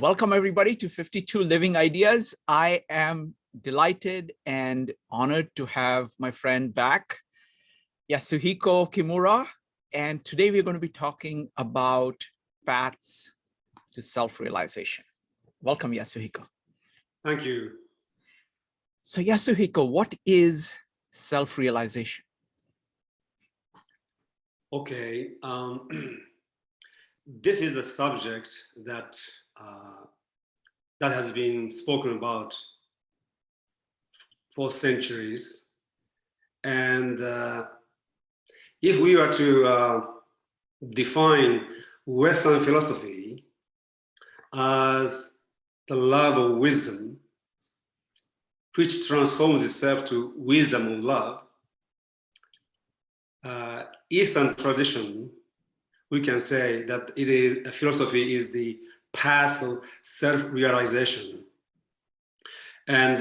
Welcome everybody to 52 Living Ideas. I am delighted and honored to have my friend back, Yasuhiko Kimura. And today we're going to be talking about paths to self-realization. Welcome, Yasuhiko. Thank you. So Yasuhiko, what is self-realization? Okay, this is a subject that that has been spoken about for centuries, and if we were to define Western philosophy as the love of wisdom, which transforms itself to wisdom of love, Eastern tradition, we can say that philosophy is the path of self-realization. And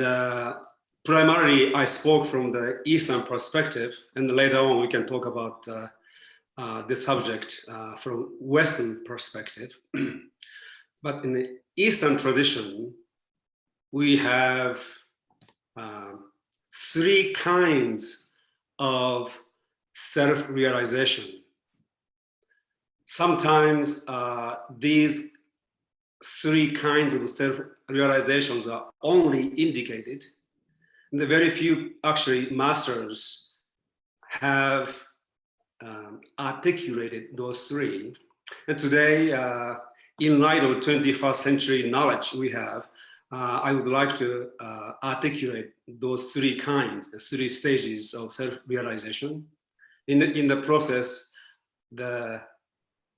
primarily, I spoke from the Eastern perspective, and later on we can talk about this subject from Western perspective. But in the Eastern tradition, we have three kinds of self-realization. Sometimes these three kinds of self-realizations are only indicated, and the very few actually masters have articulated those three. And today, in light of 21st century knowledge we have, I would like to articulate those three kinds, the three stages of self-realization. In the process, the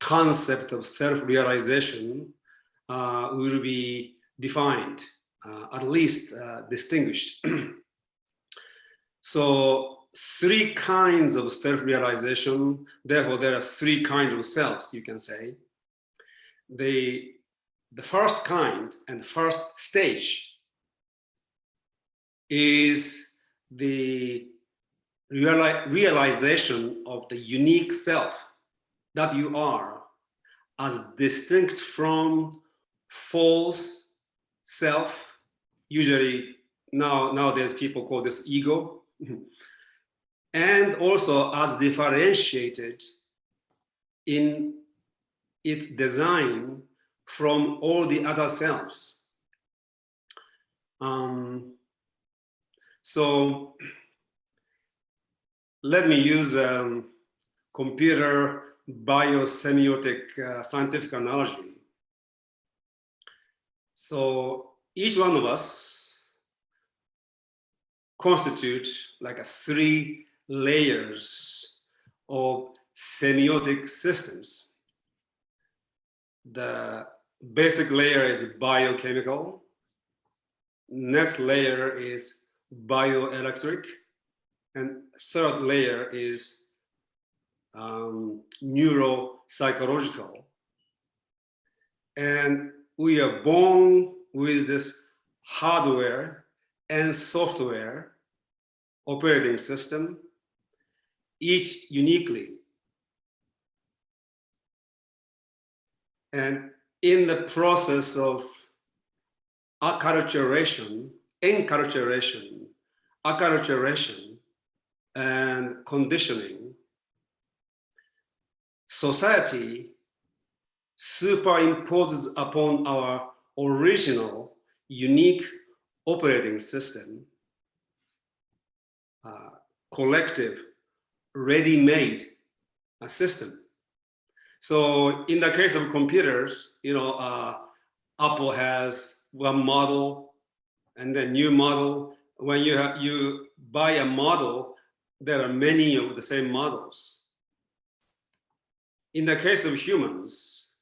concept of self-realization will be defined, at least distinguished. So three kinds of self-realization, therefore there are three kinds of selves, you can say. The first kind and first stage is the realization of the unique self that you are, as distinct from false self. Usually nowadays people call this ego, and also as differentiated in its design from all the other selves. So let me use computer biosemiotic scientific analogy. So each one of us constitute like three layers of semiotic systems. The basic layer is biochemical. Next layer is bioelectric. And third layer is neuropsychological. And we are born with this hardware and software operating system, each uniquely. And in the process of acculturation, and conditioning, society superimposes upon our original, unique operating system, collective, ready-made system. So in the case of computers, Apple has one model and a new model. When you buy a model, there are many of the same models. In the case of humans,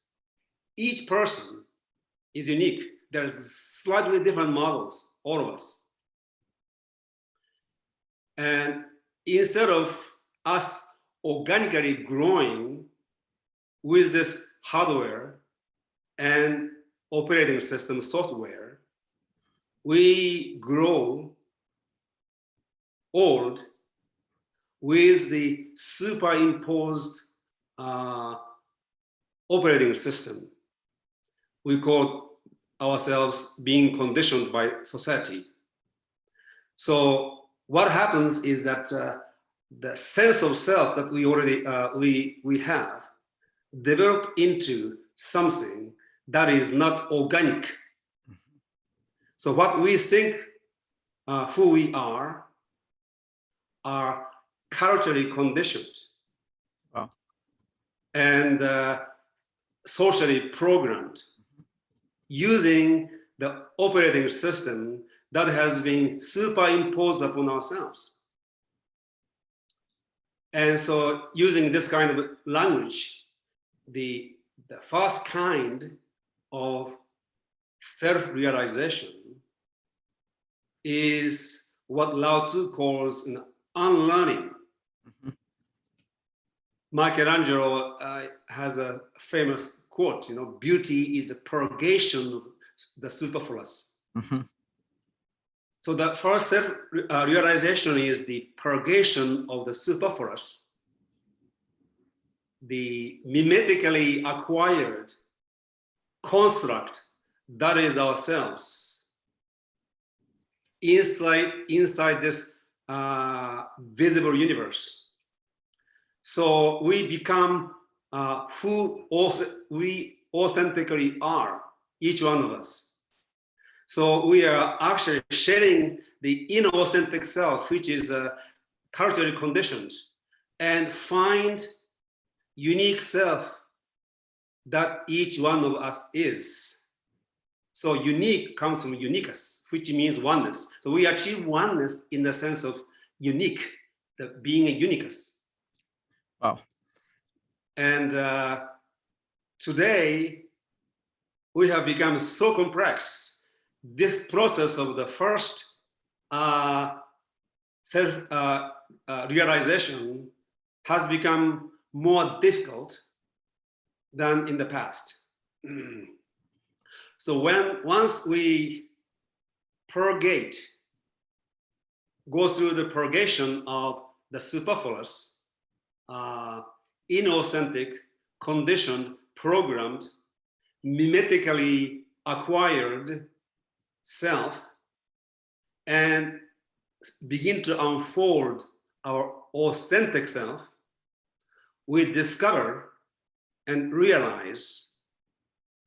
each person is unique. There's slightly different models, all of us. And instead of us organically growing with this hardware and operating system software, we grow old with the superimposed operating system. We call ourselves being conditioned by society. So what happens is that the sense of self that we already we have develop into something that is not organic. So what we think who we are culturally conditioned. Wow. And socially programmed using the operating system that has been superimposed upon ourselves. And so using this kind of language, the first kind of self-realization is what Lao Tzu calls an unlearning. Mm-hmm. Michelangelo has a famous quote, beauty is the purgation of the superfluous. Mm-hmm. So the first self-realization is the purgation of the superfluous, the mimetically acquired construct that is ourselves inside this visible universe. So we become who we authentically are, each one of us. So we are actually shedding the inauthentic self, which is culturally conditioned, and find unique self that each one of us is. So unique comes from uniqueness, which means oneness. So we achieve oneness in the sense of unique, being a uniqueness. Wow. And today, we have become so complex. This process of the first self-realization has become more difficult than in the past. So once we purgate, go through the purgation of the superfluous, inauthentic, conditioned, programmed, mimetically acquired self, and begin to unfold our authentic self, we discover and realize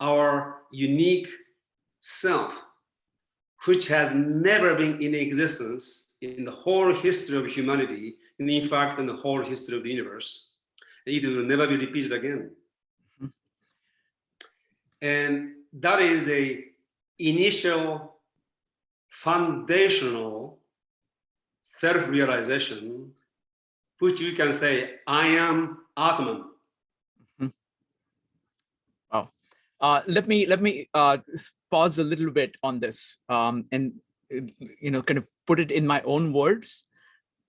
our unique self, which has never been in existence in the whole history of humanity, and in fact, in the whole history of the universe. It will never be repeated again. Mm-hmm. And that is the initial foundational self-realization, which you can say, I am Atman. Wow. Let me pause a little bit on this and kind of put it in my own words.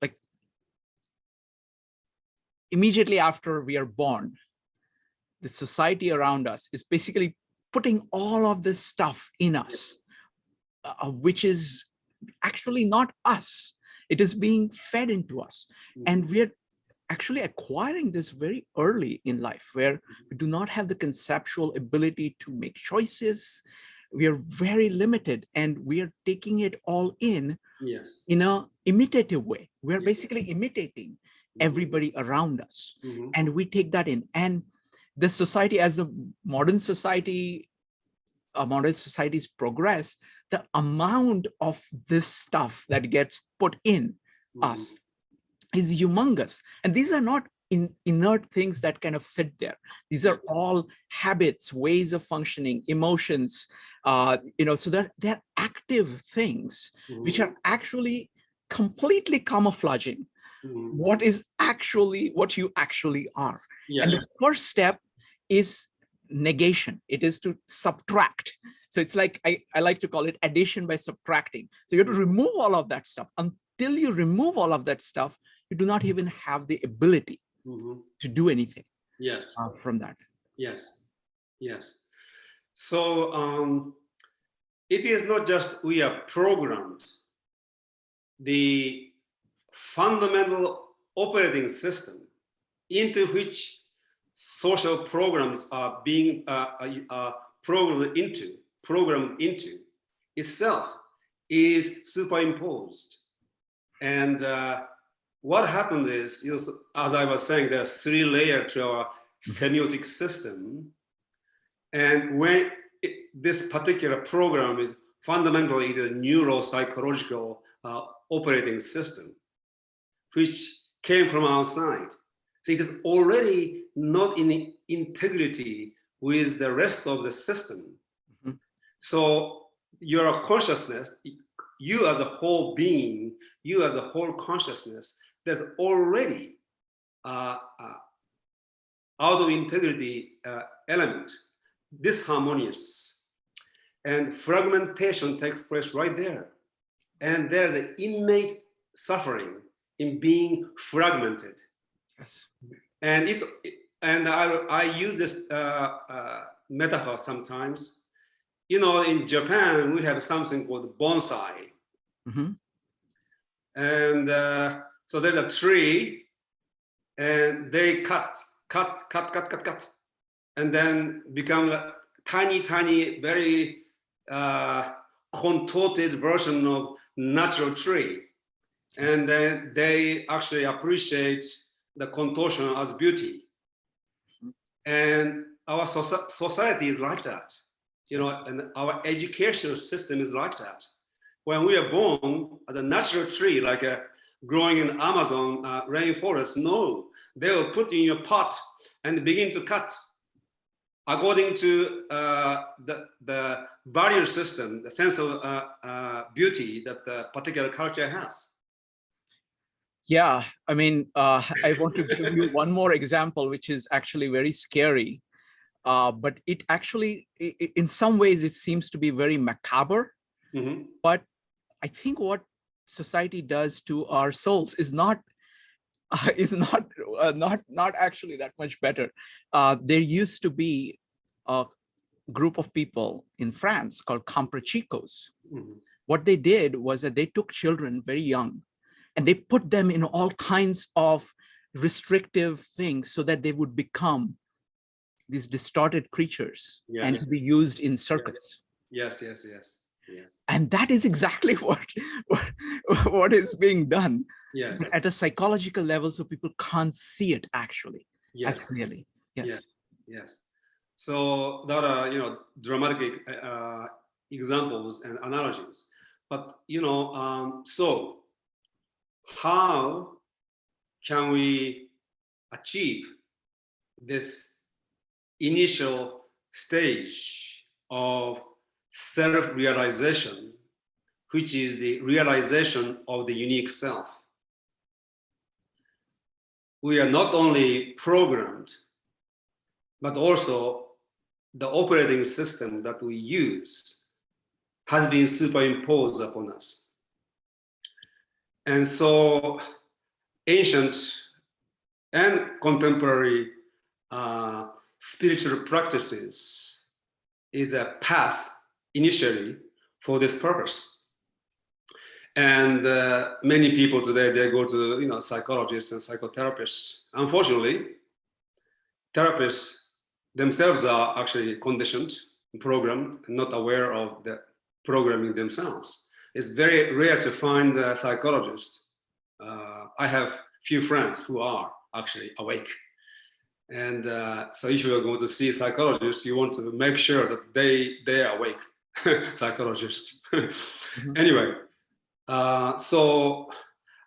Like immediately after we are born, the society around us is basically putting all of this stuff in us, which is actually not us. It is being fed into us. And we're actually acquiring this very early in life, where we do not have the conceptual ability to make choices. We are very limited, and we are taking it all in in an imitative way. We're basically imitating everybody around us, and we take that in. And the society, as the modern societies progress, the amount of this stuff that gets put in us is humongous. And these are not inert things that kind of sit there. These are all habits, ways of functioning, emotions, so they're active things which are actually completely camouflaging what you actually are. Yes. And the first step is negation. It is to subtract. So it's like, I like to call it addition by subtracting. So you have to remove all of that stuff. Until you remove all of that stuff, you do not even have the ability to do anything from that. Yes. So it is not just we are programmed. The fundamental operating system into which social programs are being programmed into programmed into itself is superimposed. And what happens is, as I was saying, there's 3 layers to our semiotic system. And when this particular program is fundamentally the neuropsychological operating system, which came from outside. So it is already not in integrity with the rest of the system. Mm-hmm. So your consciousness, you as a whole being, you as a whole consciousness, there's already out of integrity element, disharmonious, and fragmentation takes place right there. And there's an innate suffering in being fragmented. Yes. And I use this metaphor sometimes. In Japan, we have something called bonsai. Mm-hmm. And so there's a tree, and they cut, and then become a tiny, very contorted version of natural tree. And then they actually appreciate the contortion as beauty. And our society is like that, and our educational system is like that. When we are born as a natural tree, like growing in Amazon rainforest, no, they will put in your pot and begin to cut according to the value system, the sense of beauty that the particular culture has. Yeah, I mean, I want to give you one more example, which is actually very scary. But it actually, in some ways, it seems to be very macabre. Mm-hmm. But I think what society does to our souls is not actually that much better. There used to be a group of people in France called Comprachicos. Mm-hmm. What they did was that they took children very young, and they put them in all kinds of restrictive things so that they would become these distorted creatures. Yes. And to be used in circus. Yes. And that is exactly what is being done. Yes. At a psychological level, so people can't see it actually as clearly. Yes. So that are dramatic examples and analogies. But so how can we achieve this initial stage of self-realization, which is the realization of the unique self? We are not only programmed, but also the operating system that we use has been superimposed upon us. And so ancient and contemporary spiritual practices is a path initially for this purpose. And many people today, they go to psychologists and psychotherapists. Unfortunately, therapists themselves are actually conditioned, programmed, and not aware of the programming themselves. It's very rare to find a psychologist. I have few friends who are actually awake. And so if you are going to see a psychologist, you want to make sure that they are awake, psychologists. Mm-hmm. Anyway, so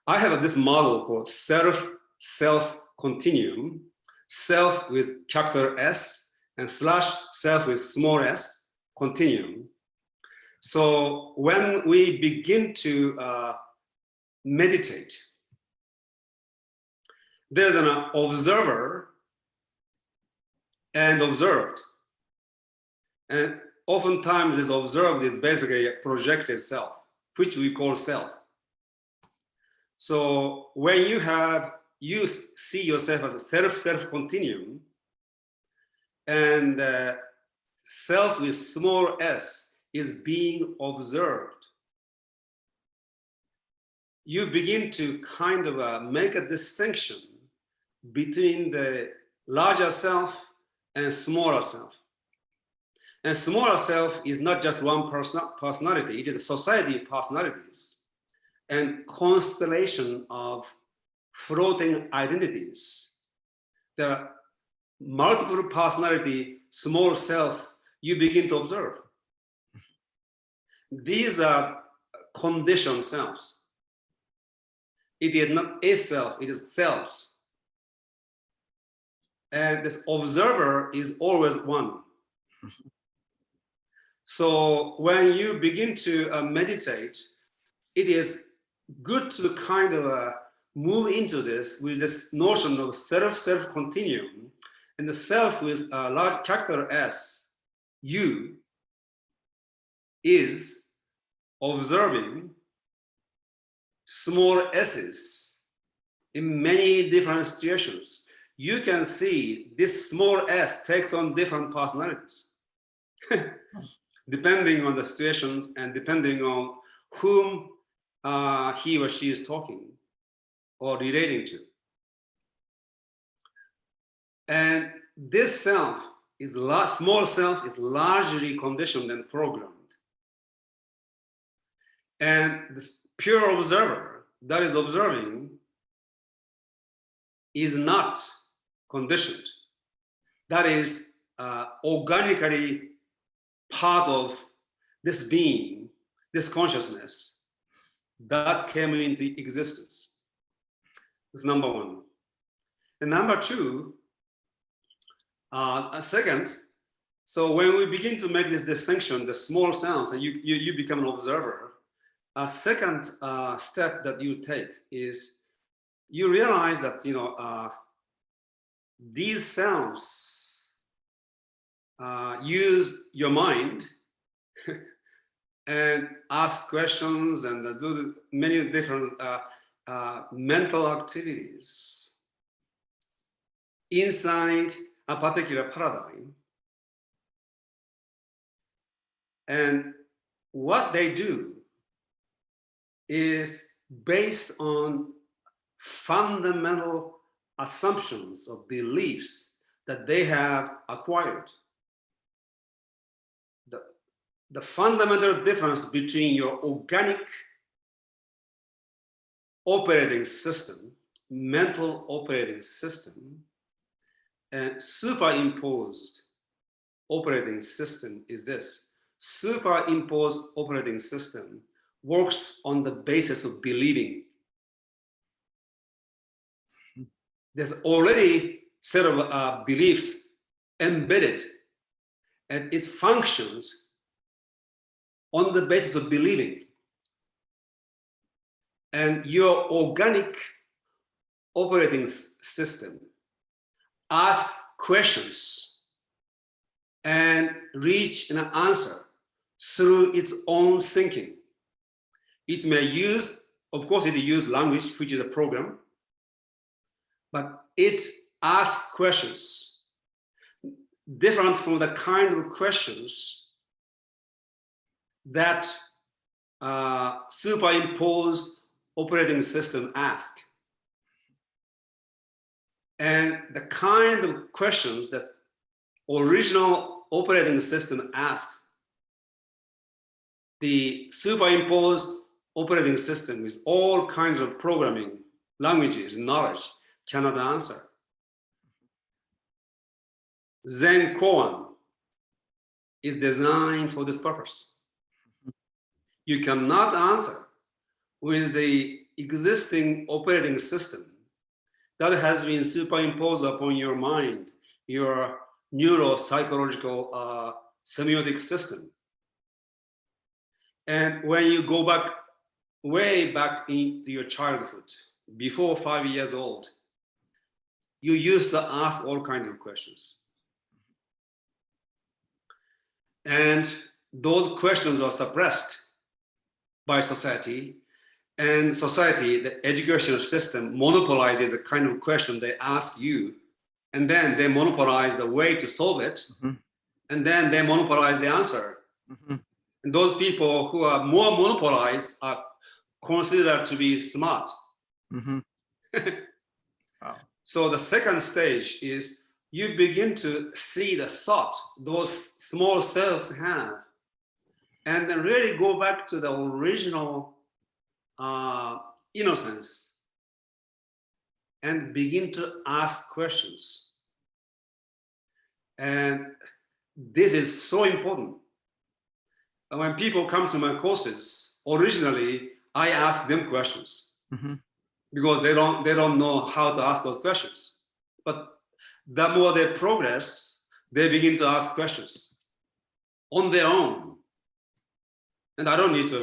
I have this model called self continuum, self with capital S and slash self with small s, continuum. So when we begin to meditate, there's an observer and observed. And oftentimes this observed is basically a projected self, which we call self. So when you see yourself as a self continuum, and self with small s is being observed, you begin to kind of make a distinction between the larger self and smaller self. And smaller self is not just one personality, it is a society of personalities and constellation of floating identities. There are multiple personality, small self, you begin to observe. These are conditioned selves. It is not a self, it is selves. And this observer is always one. So when you begin to meditate, it is good to kind of move into this with this notion of self continuum, and the self with a large capital S, you, is observing small s's in many different situations. You can see this small s takes on different personalities. Depending on the situations and depending on whom he or she is talking or relating to. And this self is small self is largely conditioned and programmed. And this pure observer that is observing is not conditioned. That is organically part of this being, this consciousness that came into existence. That's number one. And number two, second, so when we begin to make this distinction, the small sounds, and you become an observer, a second step that you take is you realize that these sounds use your mind and ask questions and do many different mental activities inside a particular paradigm. And what they do is based on fundamental assumptions or beliefs that they have acquired. The fundamental difference between your organic operating system, mental operating system, and superimposed operating system is this. Superimposed operating system works on the basis of believing. There's already set of beliefs embedded, and it functions on the basis of believing. And your organic operating system asks questions and reach an answer through its own thinking. It may use, of course, it uses language, which is a program, but it asks questions different from the kind of questions that superimposed operating system asks. And the kind of questions that original operating system asks, the superimposed operating system with all kinds of programming, languages, knowledge cannot answer. Zen koan is designed for this purpose. You cannot answer with the existing operating system that has been superimposed upon your mind, your neuropsychological semiotic system. And when you go back, way back into your childhood, before 5 years old, you used to ask all kinds of questions. And those questions were suppressed by society, and society, the educational system, monopolizes the kind of question they ask you, and then they monopolize the way to solve it, and then they monopolize the answer. And those people who are more monopolized are considered to be smart. Wow. So the second stage is you begin to see the thought those small selves have, and then really go back to the original innocence and begin to ask questions. And this is so important. When people come to my courses, originally I ask them questions because they don't know how to ask those questions. But the more they progress, they begin to ask questions on their own. And I don't need to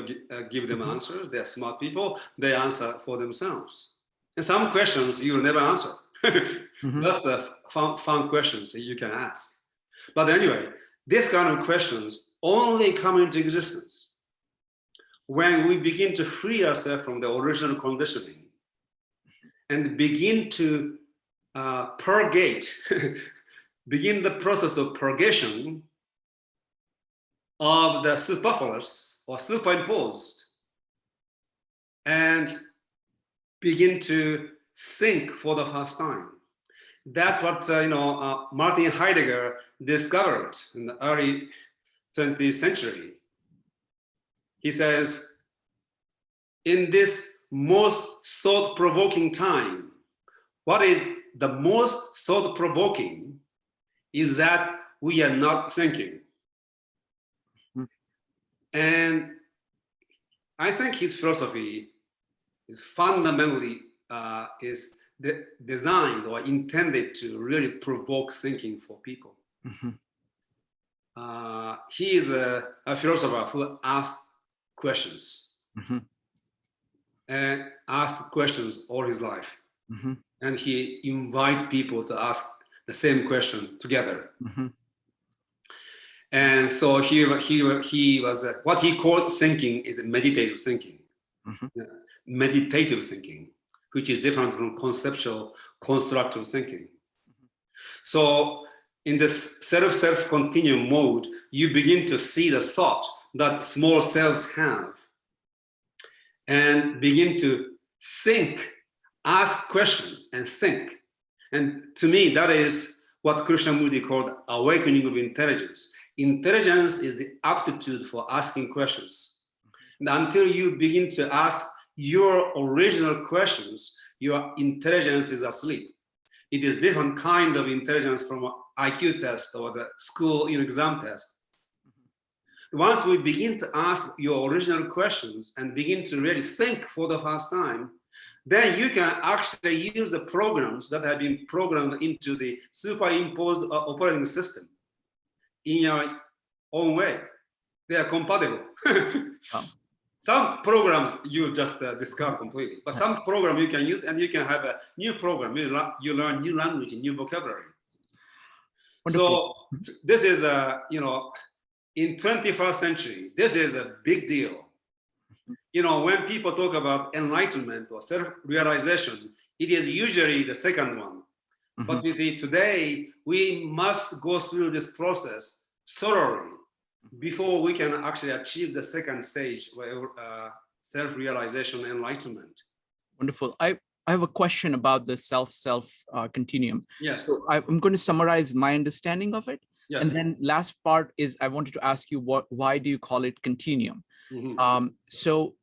give them answers. They're smart people. They answer for themselves. And some questions you'll never answer. That's the fun questions that you can ask. But anyway, this kind of questions only come into existence when we begin to free ourselves from the original conditioning and begin to purgate, begin the process of purgation of the superfluous or superimposed, and begin to think for the first time. That's what Martin Heidegger discovered in the early 20th century. He says, in this most thought-provoking time, what is the most thought-provoking is that we are not thinking. And I think his philosophy is fundamentally designed or intended to really provoke thinking for people. He is a philosopher who asks questions and asked questions all his life. And he invites people to ask the same question together. And so he was what he called thinking is meditative thinking. Meditative thinking, which is different from conceptual constructive thinking. So in this self continuum mode, you begin to see the thought that small selves have and begin to think, ask questions and think. And to me, that is what Krishnamurti called awakening of intelligence. Intelligence is the aptitude for asking questions. And until you begin to ask your original questions, your intelligence is asleep. It is different kind of intelligence from an IQ test or the school exam test. Once we begin to ask your original questions and begin to really think for the first time, then you can actually use the programs that have been programmed into the superimposed operating system in your own way. They are compatible. Some programs you just discard completely, but some program you can use and you can have a new program. You learn new language, new vocabulary. Wonderful. So this is in 21st century, this is a big deal. When people talk about enlightenment or self-realization, it is usually the second one. But you see, today we must go through this process thoroughly before we can actually achieve the second stage, where self-realization, enlightenment. Wonderful. I have a question about the self continuum. Yes. So I'm going to summarize my understanding of it. Yes. And then last part is I wanted to ask you why do you call it continuum? So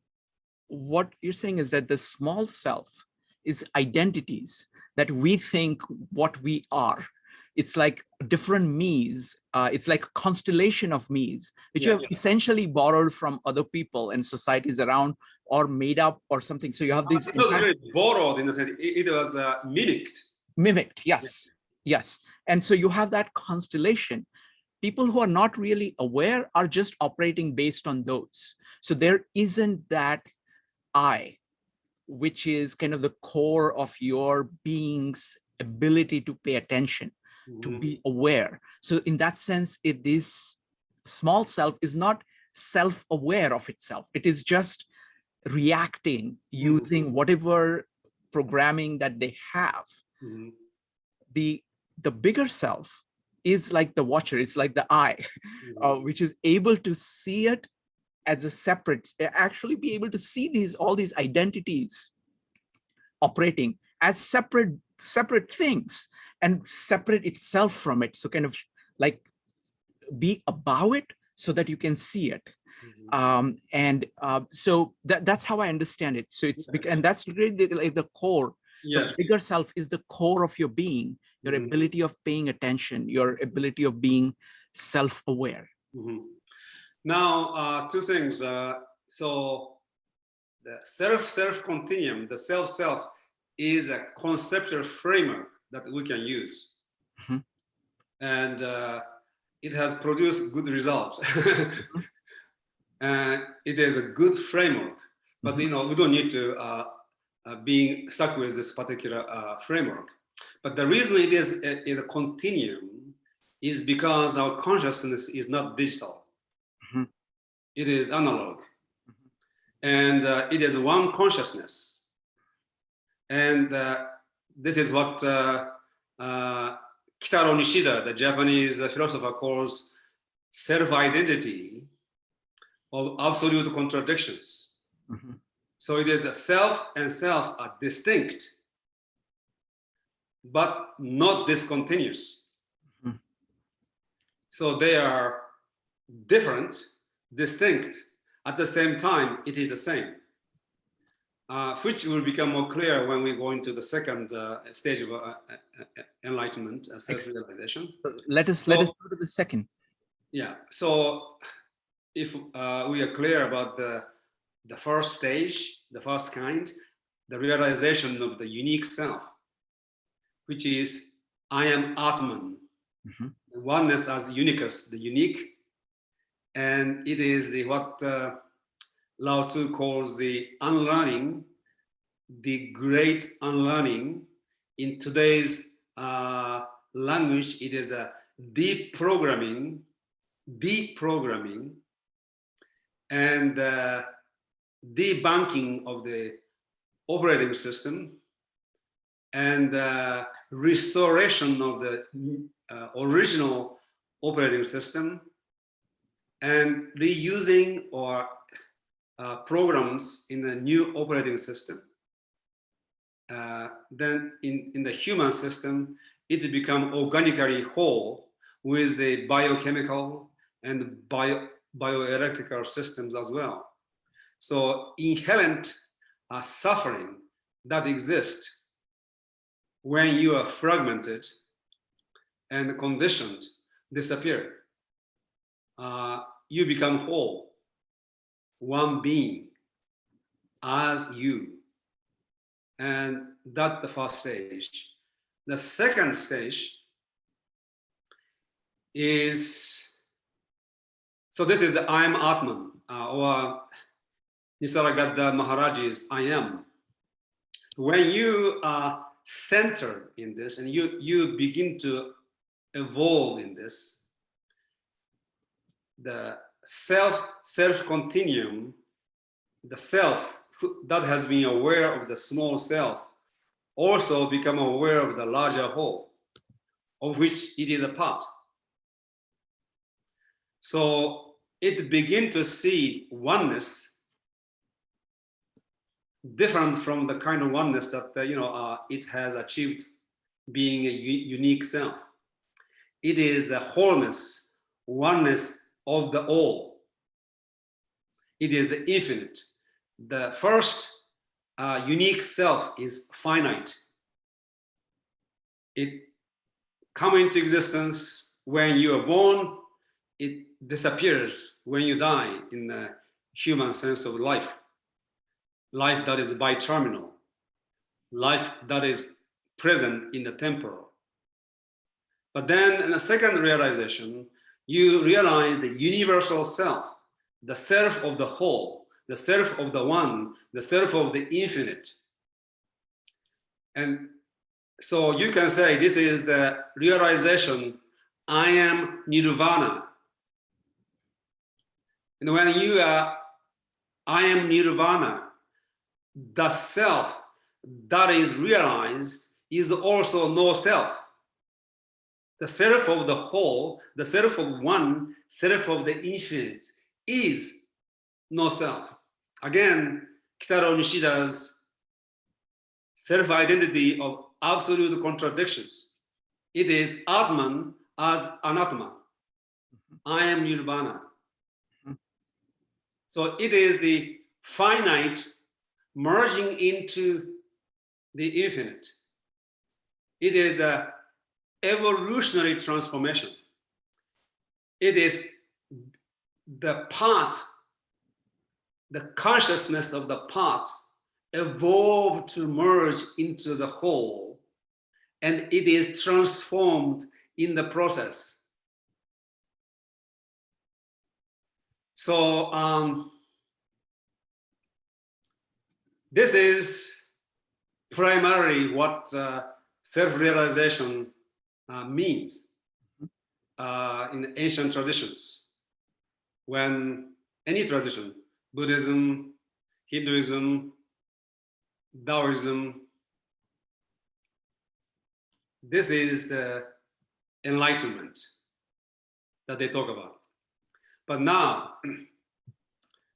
what you're saying is that the small self is identities that we think what we are. It's like different me's. It's like a constellation of me's, which you have essentially borrowed from other people and societies around, or made up or something. So you have these. It was really borrowed in the sense it was mimicked. Mimicked, yes, yes. And so you have that constellation. People who are not really aware are just operating based on those. So there isn't that I, which is kind of the core of your being's ability to pay attention, to be aware. So in that sense, this small self is not self-aware of itself. It is just reacting using whatever programming that they have. The bigger self is like the watcher. It's like the I, which is able to see it as a separate, actually be able to see all these identities operating as separate things. and separate itself from it. So kind of like be above it so that you can see it. So that's how I understand it. So it's, and that's really like the core. Yes. The bigger self is the core of your being, your ability of paying attention, your ability of being self-aware. Now, two things. So the self continuum, the self is a conceptual framework that we can use. And it has produced good results. And it is a good framework, but we don't need to being stuck with this particular framework. But the reason it is a continuum is because our consciousness is not digital. It is analog. And it is one consciousness. And this is what Kitaro Nishida, the Japanese philosopher, calls self-identity of absolute contradictions. So it is a self and self are distinct, but not discontinuous. So they are different, distinct. At the same time, it is the same, which will become more clear when we go into the second stage of enlightenment, self-realization. Let us go to the second. Yeah. So if we are clear about the first stage, the first kind, the realization of the unique self, which is I am Atman, the oneness as unicus, the unique, and it is the what Lao Tzu calls the unlearning, the great unlearning. In today's language, it is a deprogramming, and debunking of the operating system, and restoration of the original operating system, and reusing or programs in a new operating system. Then in the human system, it becomes organically whole with the biochemical and bioelectrical systems as well. So inherent suffering that exists when you are fragmented and conditioned disappear. You become whole, one being as you. And that's the first stage. The second stage is, so this is the I am Atman, or Nisargadatta Maharaj's I am. When you are centered in this and you begin to evolve in this, the self continuum, the self that has been aware of the small self also become aware of the larger whole, of which it is a part. So it begins to see oneness different from the kind of oneness that it has achieved being a unique self. It is the wholeness, oneness of the all. It is the infinite. The first unique self is finite. It comes into existence when you are born. It disappears when you die in the human sense of life. Life that is bi-terminal. Life that is present in the temporal. But then in the second realization, you realize the universal self, the self of the whole, the self of the one, the self of the infinite. And so you can say this is the realization, I am nirvana. And when you are, I am nirvana, the self that is realized is also no self. The self of the whole, the self of one, self of the infinite is no self. Again, Kitaro Nishida's self-identity of absolute contradictions. It is Atman as Anatma. I am Nirvana. So it is the finite merging into the infinite. It is the evolutionary transformation. It is the part, the consciousness of the part evolved to merge into the whole, and it is transformed in the process. So this is primarily what self-realization means in ancient traditions. When any tradition, Buddhism, Hinduism, Taoism, this is the enlightenment that they talk about. But now,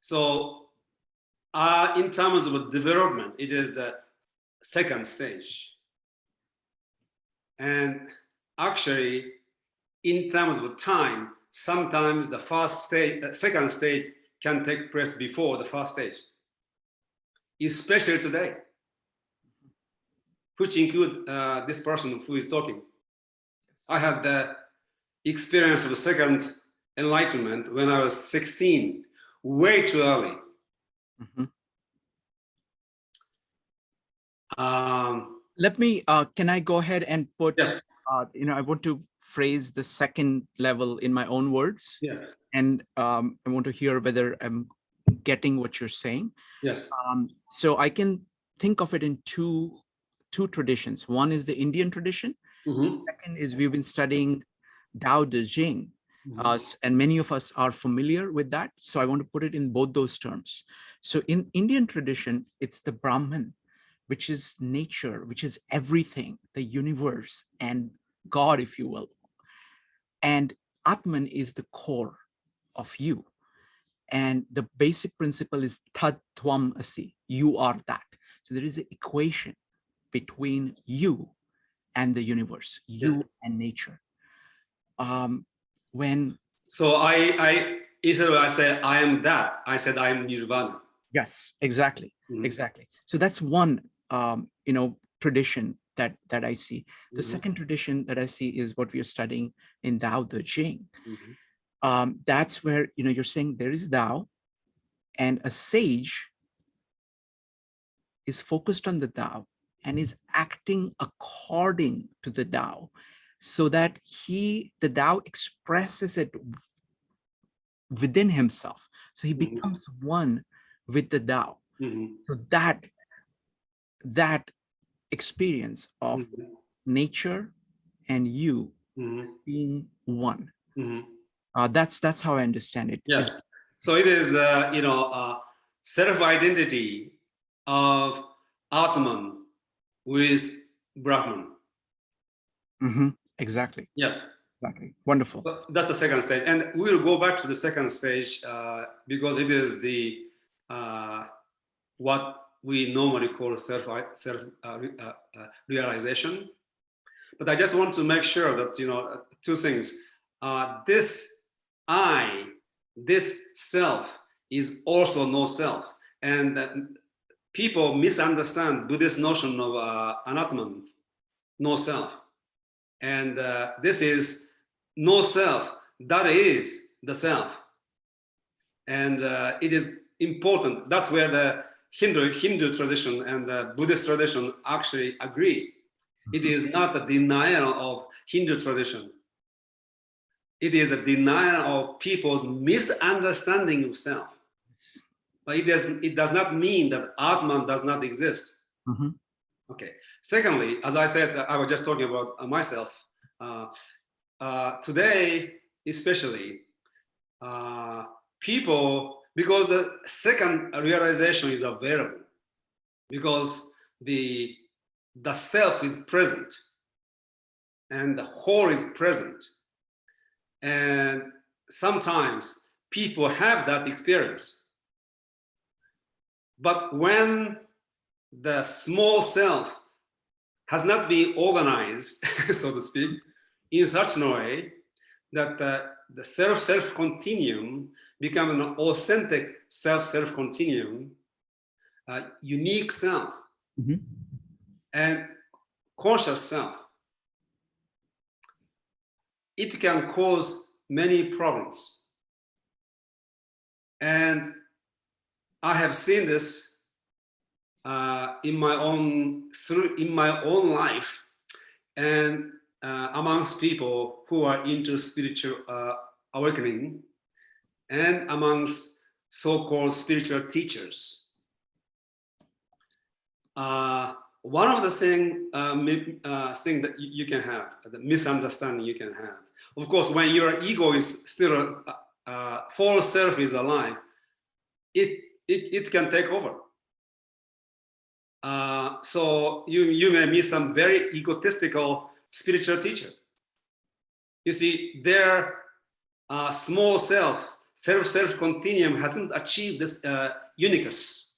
so in terms of development, it is the second stage. And actually, in terms of time, sometimes the first stage, the second stage can take place before the first stage, especially today, which include this person who is talking. I had the experience of the second enlightenment when I was 16, way too early. Let me, can I go ahead and put, yes. I want to phrase the second level in my own words. Yeah. And I want to hear whether I'm getting what you're saying. Yes. So I can think of it in two traditions. One is the Indian tradition. Second is we've been studying Tao Te Ching, and many of us are familiar with that. So I want to put it in both those terms. So in Indian tradition, it's the Brahman, which is nature, which is everything, the universe and God, if you will. And Atman is the core of you. And the basic principle is Tad Tvam Asi, you are that. So there is an equation between you and the universe, you and nature. So instead of I said I am that, I said I am Nirvana. Yes, exactly, exactly. So that's one tradition that I see. The second tradition that I see is what we are studying in Tao Te Ching. That's where you're saying there is Tao, and a sage is focused on the Tao and is acting according to the Tao, so that the Tao expresses it within himself. So he becomes one with the Tao. So that experience of nature and you being one. That's how I understand it. Yes. So it is, self-identity of Atman with Brahman. Exactly. Yes. Exactly. Wonderful. So that's the second stage, and we'll go back to the second stage because it is the what we normally call self realization. But I just want to make sure that two things. This I, this self, is also no self, and people misunderstand Buddhist notion of anatman, no self, and this is no self. That is the self, and it is important. That's where the Hindu tradition and the Buddhist tradition actually agree. It is not a denial of Hindu tradition. It is a denial of people's misunderstanding of self. But it does not mean that Atman does not exist. Okay. Secondly, as I said, I was just talking about myself. Today, especially, people, because the second realization is available, because the self is present and the whole is present, and sometimes people have that experience, but when the small self has not been organized, so to speak, in such a way that the self continuum become an authentic self continuum, unique self, and conscious self. It can cause many problems. And I have seen this in my own life, and amongst people who are into spiritual awakening, and amongst so-called spiritual teachers. One of the thing that you can have, the misunderstanding you can have. Of course, when your ego is still false self is alive, it can take over. So you may meet some very egotistical spiritual teacher. You see, their small self continuum hasn't achieved this uniqueness.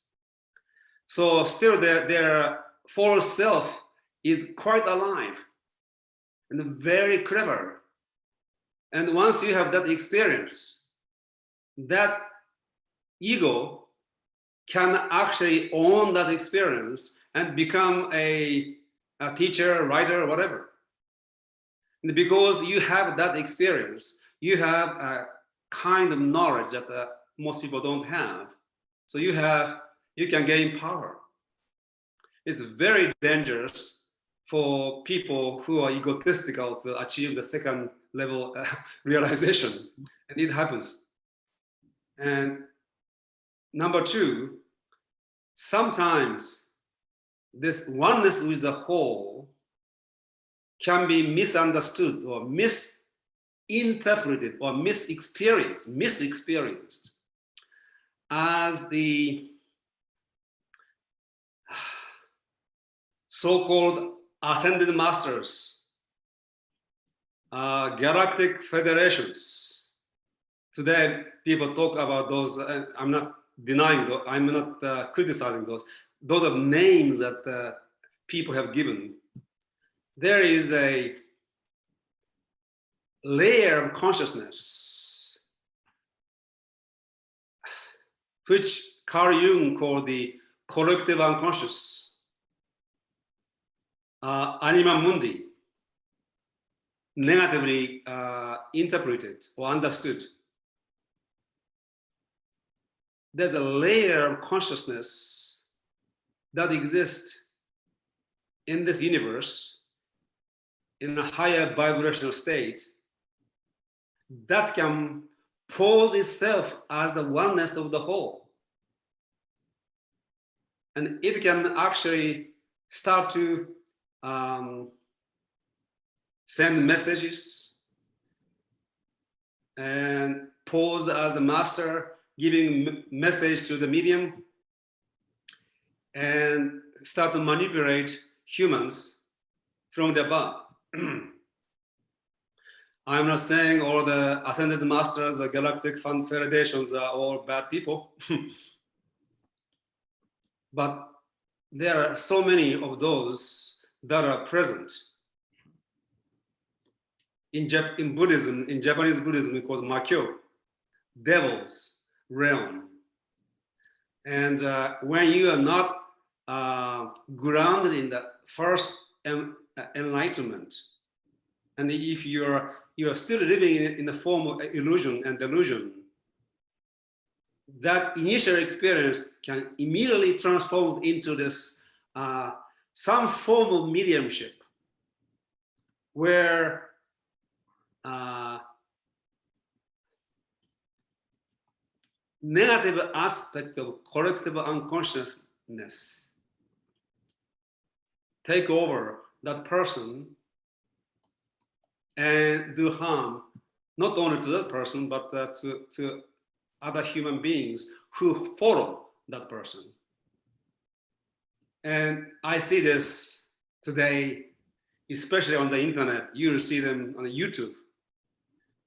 So still their false self is quite alive and very clever. And once you have that experience, that ego can actually own that experience and become a teacher, writer, whatever. And because you have that experience, you have a kind of knowledge that most people don't have. So you can gain power. It's very dangerous for people who are egotistical to achieve the second level realization, and it happens. And number two, sometimes this oneness with the whole can be misunderstood or misinterpreted or misexperienced as the so-called ascended masters, galactic federations. Today, people talk about those, and I'm not denying those, I'm not criticizing those. Those are names that people have given. There is a layer of consciousness which Carl Jung called the collective unconscious, anima mundi, negatively interpreted or understood. There's a layer of consciousness that exists in this universe in a higher vibrational state that can pose itself as the oneness of the whole. And it can actually start to send messages and pose as a master, giving message to the medium, and start to manipulate humans from the above. I'm not saying all the ascended masters, the galactic federations are all bad people, but there are so many of those that are present. In Buddhism, in Japanese Buddhism, it calls Makyo, devil's realm. And when you are not grounded in the first enlightenment, and if you are still living in the form of illusion and delusion, that initial experience can immediately transform into this some form of mediumship, where negative aspect of collective unconsciousness take over that person and do harm not only to that person, but to other human beings who follow that person. And I see this today, especially on the internet. You see them on YouTube.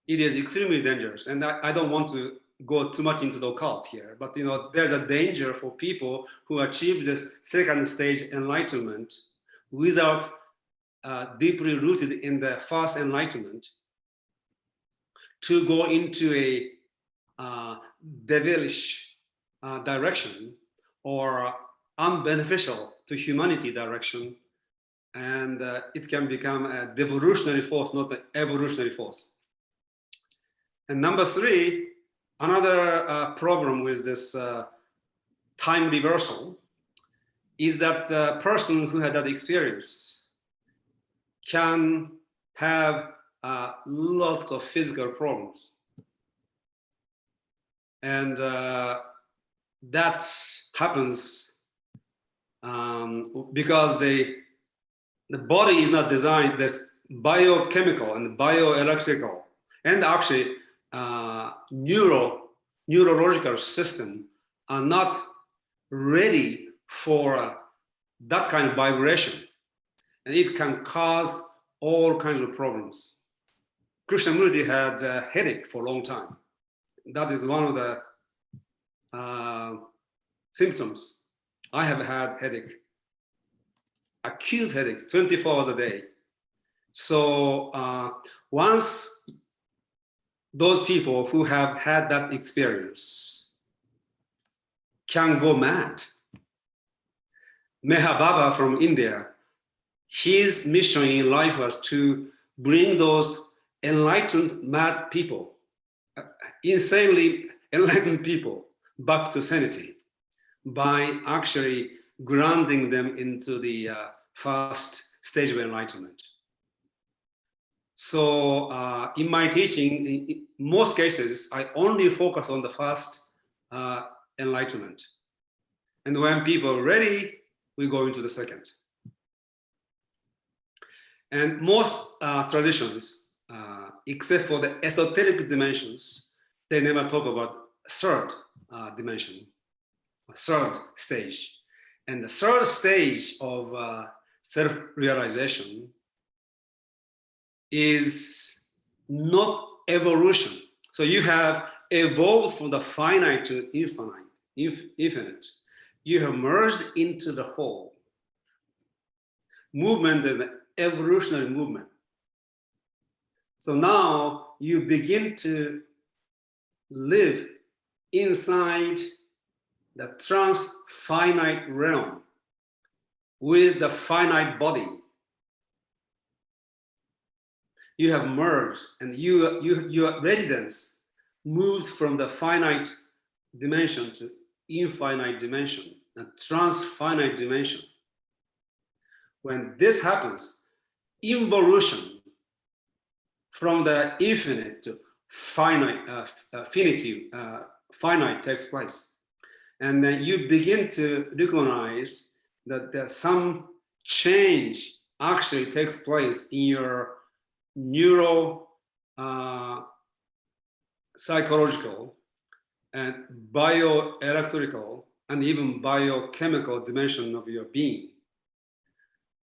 It is extremely dangerous, and I don't want to go too much into the occult here, but there's a danger for people who achieve this second stage enlightenment, without deeply rooted in the first enlightenment to go into a devilish direction or unbeneficial to humanity direction, and it can become a devolutionary force, not an evolutionary force. And number three, another problem with this time reversal is that a person who had that experience can have lots of physical problems. And that happens because the body is not designed, this biochemical and bioelectrical and actually neurological system are not ready for that kind of vibration, and it can cause all kinds of problems. Krishnamurti had a headache for a long time. That is one of the symptoms. I have had headache, acute headache, 24 hours a day. So once those people who have had that experience can go mad. Meher Baba from India, his mission in life was to bring those enlightened mad people, insanely enlightened people, back to sanity by actually grounding them into the first stage of enlightenment. So in my teaching, in most cases, I only focus on the first enlightenment. And when people are ready, we go into the second. And most traditions, except for the esoteric dimensions, they never talk about third dimension, third stage. And the third stage of self-realization is not evolution. So you have evolved from the finite to infinite. You have merged into the whole. Movement is an evolutionary movement. So now you begin to live inside the trans-finite realm with the finite body. You have merged, and your residence moved from the finite dimension to infinite dimension, a trans-finite dimension. When this happens, involution from the infinite to finite, finite takes place. And then you begin to recognize that there's some change actually takes place in your neuro, psychological, and bioelectrical, and even biochemical dimension of your being.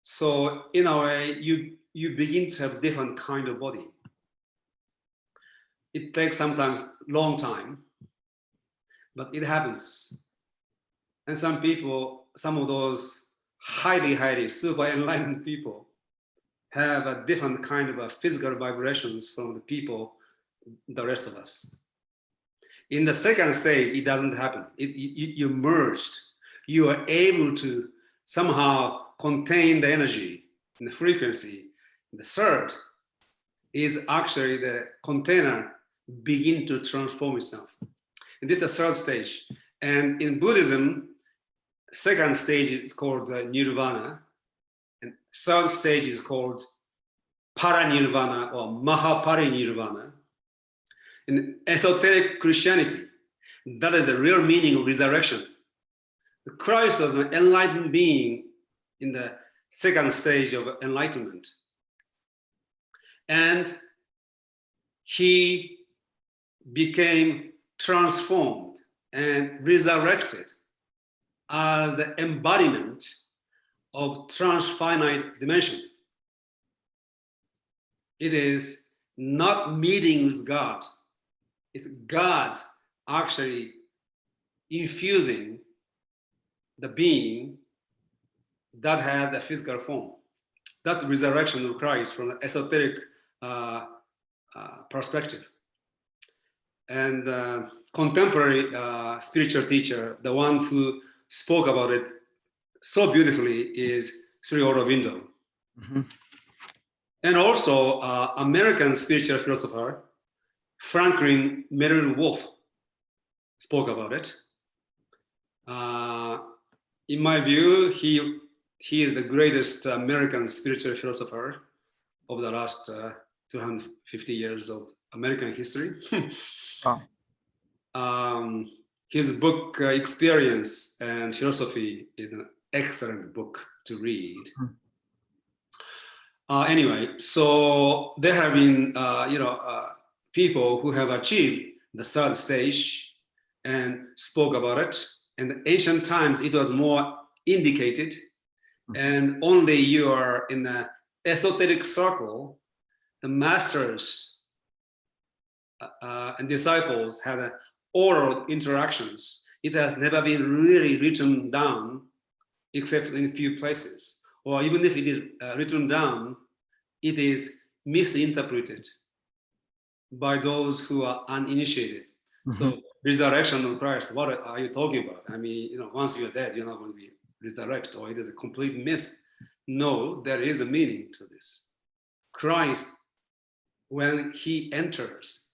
So in a way, you begin to have different kind of body. It takes sometimes long time, but it happens. And some people, some of those highly super enlightened people have a different kind of physical vibrations from the people, the rest of us. In the second stage, it doesn't happen. You merged. You are able to somehow contain the energy and the frequency. The third is actually the container begin to transform itself. And this is the third stage. And in Buddhism, second stage is called nirvana. And third stage is called paranirvana or mahaparinirvana. In esoteric Christianity, that is the real meaning of resurrection. Christ was an enlightened being in the second stage of enlightenment. And he became transformed and resurrected as the embodiment of transfinite dimension. It is not meeting with God. It's God actually infusing the being that has a physical form. That's the resurrection of Christ from an esoteric perspective. And contemporary spiritual teacher, the one who spoke about it so beautifully, is Sri Aurobindo. Mhm. And also American spiritual philosopher Franklin Melville Wolf spoke about it. In my view, he is the greatest American spiritual philosopher of the last 250 years of American history. Wow. His book, Experience and Philosophy, is an excellent book to read. Anyway, so there have been, people who have achieved the third stage and spoke about it. In ancient times, it was more indicated, and only you are in the esoteric circle, the masters and disciples had oral interactions. It has never been really written down, except in a few places. Or even if it is written down, it is misinterpreted by those who are uninitiated. So resurrection of Christ, what are you talking about? I mean, once you're dead, you're not going to be resurrected, or it is a complete myth. No, there is a meaning to this. Christ, when he enters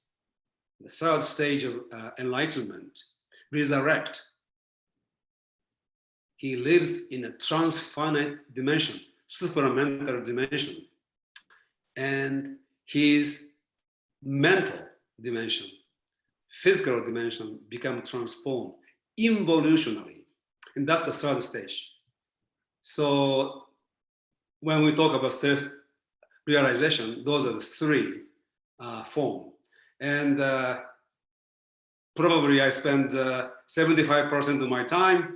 the third stage of enlightenment, resurrect, he lives in a transfinite dimension, supramental dimension, and his mental dimension, physical dimension become transformed involutionally, and that's the third stage. So when we talk about self-realization, those are the three forms. And probably I spend 75% of my time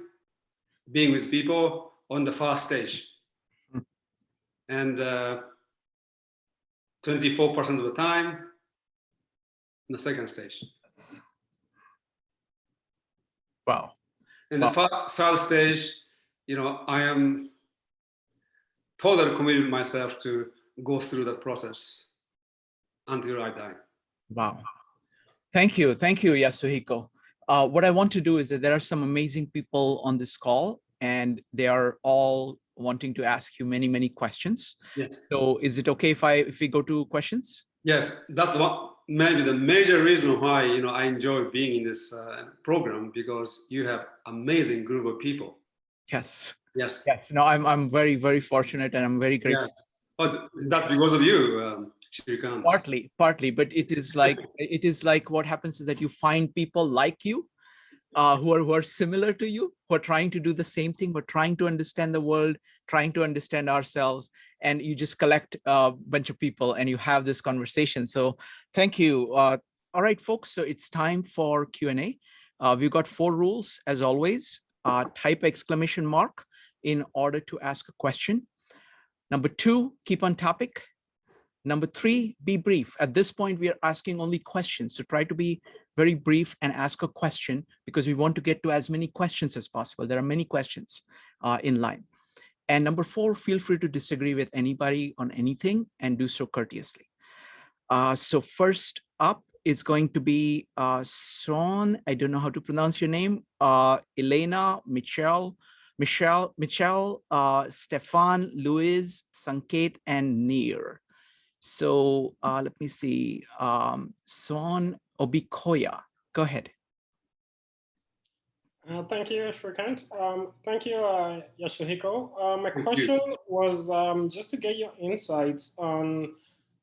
being with people on the first stage, and 24% of the time in the second stage. Wow. In the third stage, I am totally committed myself to go through that process until I die. Wow. Thank you, Yasuhiko. What I want to do is that there are some amazing people on this call, and they are all wanting to ask you many, many questions. Yes. So is it okay if we go to questions? Yes, that's what maybe the major reason why I enjoy being in this program, because you have amazing group of people. Yes. Yes. Yes. No, I'm very, very fortunate, and I'm very grateful. Yes. But that's because of you, Shrikant. Partly, but it is like what happens is that you find people like you, who are similar to you, who are trying to do the same thing, but trying to understand the world, trying to understand ourselves, and you just collect a bunch of people and you have this conversation. So thank you. All right, folks, so it's time for Q&A. We've got 4 rules as always. Type exclamation mark in order to ask a question. Number 2, keep on topic. Number 3, be brief. At this point, we are asking only questions. So try to be very brief and ask a question, because we want to get to as many questions as possible. There are many questions in line. And number 4, feel free to disagree with anybody on anything and do so courteously. So first up is going to be Sean. I don't know how to pronounce your name. Elena, Michelle, Stefan, Louise, Sanket, and Neer. So let me see. Son Obikoya, go ahead. Thank you, Shrikant. Thank you, Yasuhiko. My question was just to get your insights on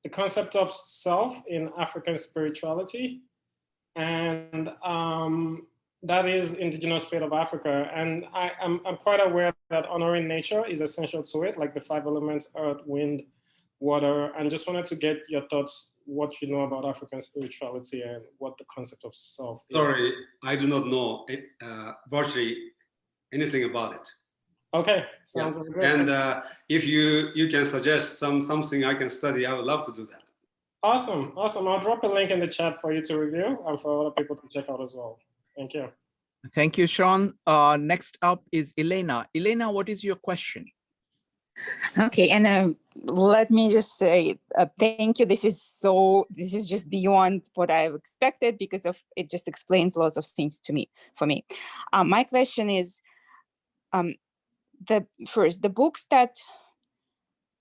the concept of self in African spirituality, and that is indigenous faith of Africa. And I'm quite aware that honoring nature is essential to it, like the 5 elements: earth, wind, water. And just wanted to get your thoughts, what you know about African spirituality and what the concept of self is. Sorry, I do not know virtually anything about it. Okay, sounds really good. And if you can suggest something I can study, I would love to do that. Awesome. I'll drop a link in the chat for you to review and for other people to check out as well. Thank you. Thank you, Sean. Next up is Elena. Elena, what is your question? Okay, and let me just say thank you. This is just beyond what I've expected because of it. Just explains lots of things to me. For me, my question is, the books that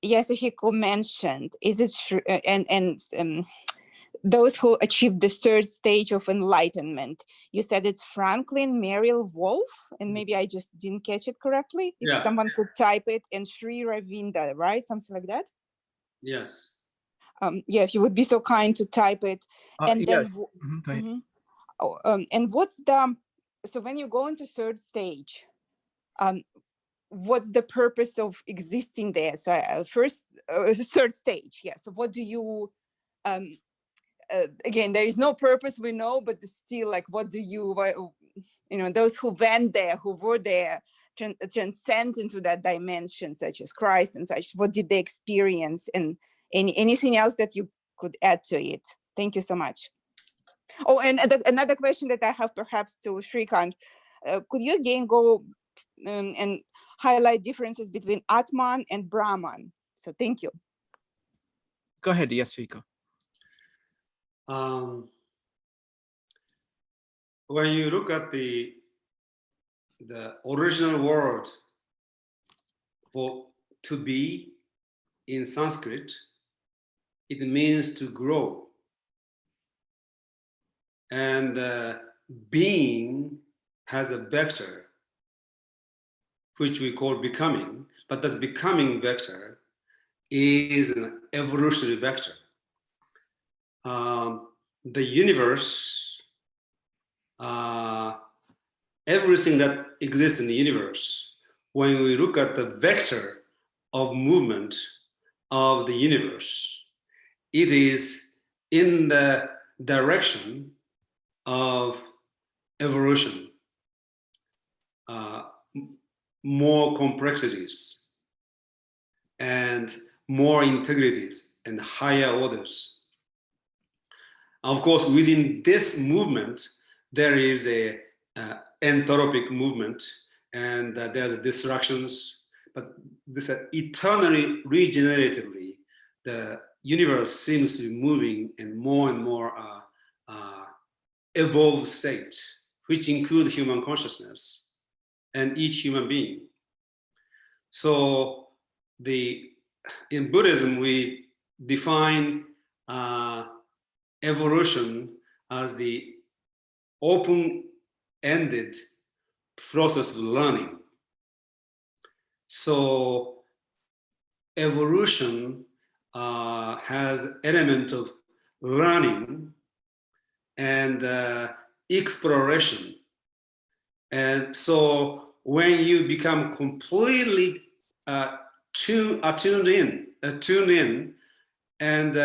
Yasuhiko mentioned, is it true? And those who achieved the third stage of enlightenment, you said it's Franklin Mariel Wolf, and maybe I just didn't catch it correctly. If Yeah. someone could type it, and Sri Ravinda, right? Something like that. Yes. Yeah, if you would be so kind to type it. And then Yes. Go ahead. and what's the, so when you go into third stage, what's the purpose of existing there? So third stage, yeah. So what do you, again, there is no purpose, we know, but still, like, what do you, those who went there, who were there, transcend into that dimension, such as Christ and such, what did they experience? And anything else that you could add to it? Thank you so much. Oh, and another question that I have perhaps to Shrikant, could you again go and highlight differences between Atman and Brahman? So thank you. Go ahead, Yasuhiko. When you look at the original word for to be in Sanskrit, it means to grow. And being has a vector, which we call becoming, but that becoming vector is an evolutionary vector. The universe, everything that exists in the universe, when we look at the vector of movement of the universe, it is in the direction of evolution, more complexities and more integrities and higher orders. Of course, within this movement, there is a entropic movement, and there's distractions, but this eternally regeneratively, the universe seems to be moving in more and more evolved state, which include human consciousness and each human being. So in Buddhism, we define evolution as the open-ended process of learning. So evolution has element of learning and exploration. And so when you become completely tuned in, and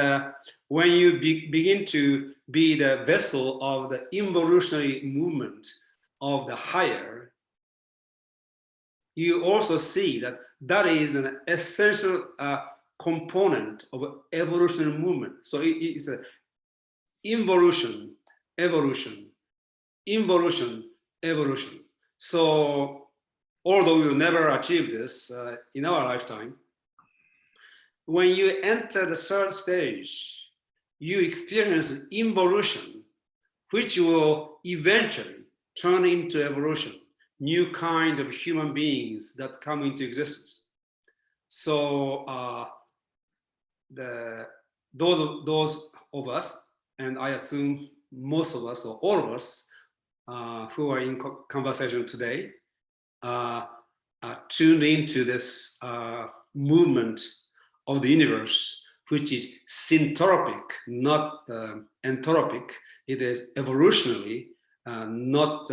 when you begin to be the vessel of the evolutionary movement of the higher, you also see that that is an essential component of evolutionary movement. So it's a involution, evolution, involution, evolution. So although we will never achieve this in our lifetime, when you enter the third stage, you experience an involution, which will eventually turn into evolution, new kind of human beings that come into existence. So those of us, and I assume most of us or all of us who are in conversation today, are tuned into this movement of the universe, which is syntropic, not entropic. It is evolutionary, not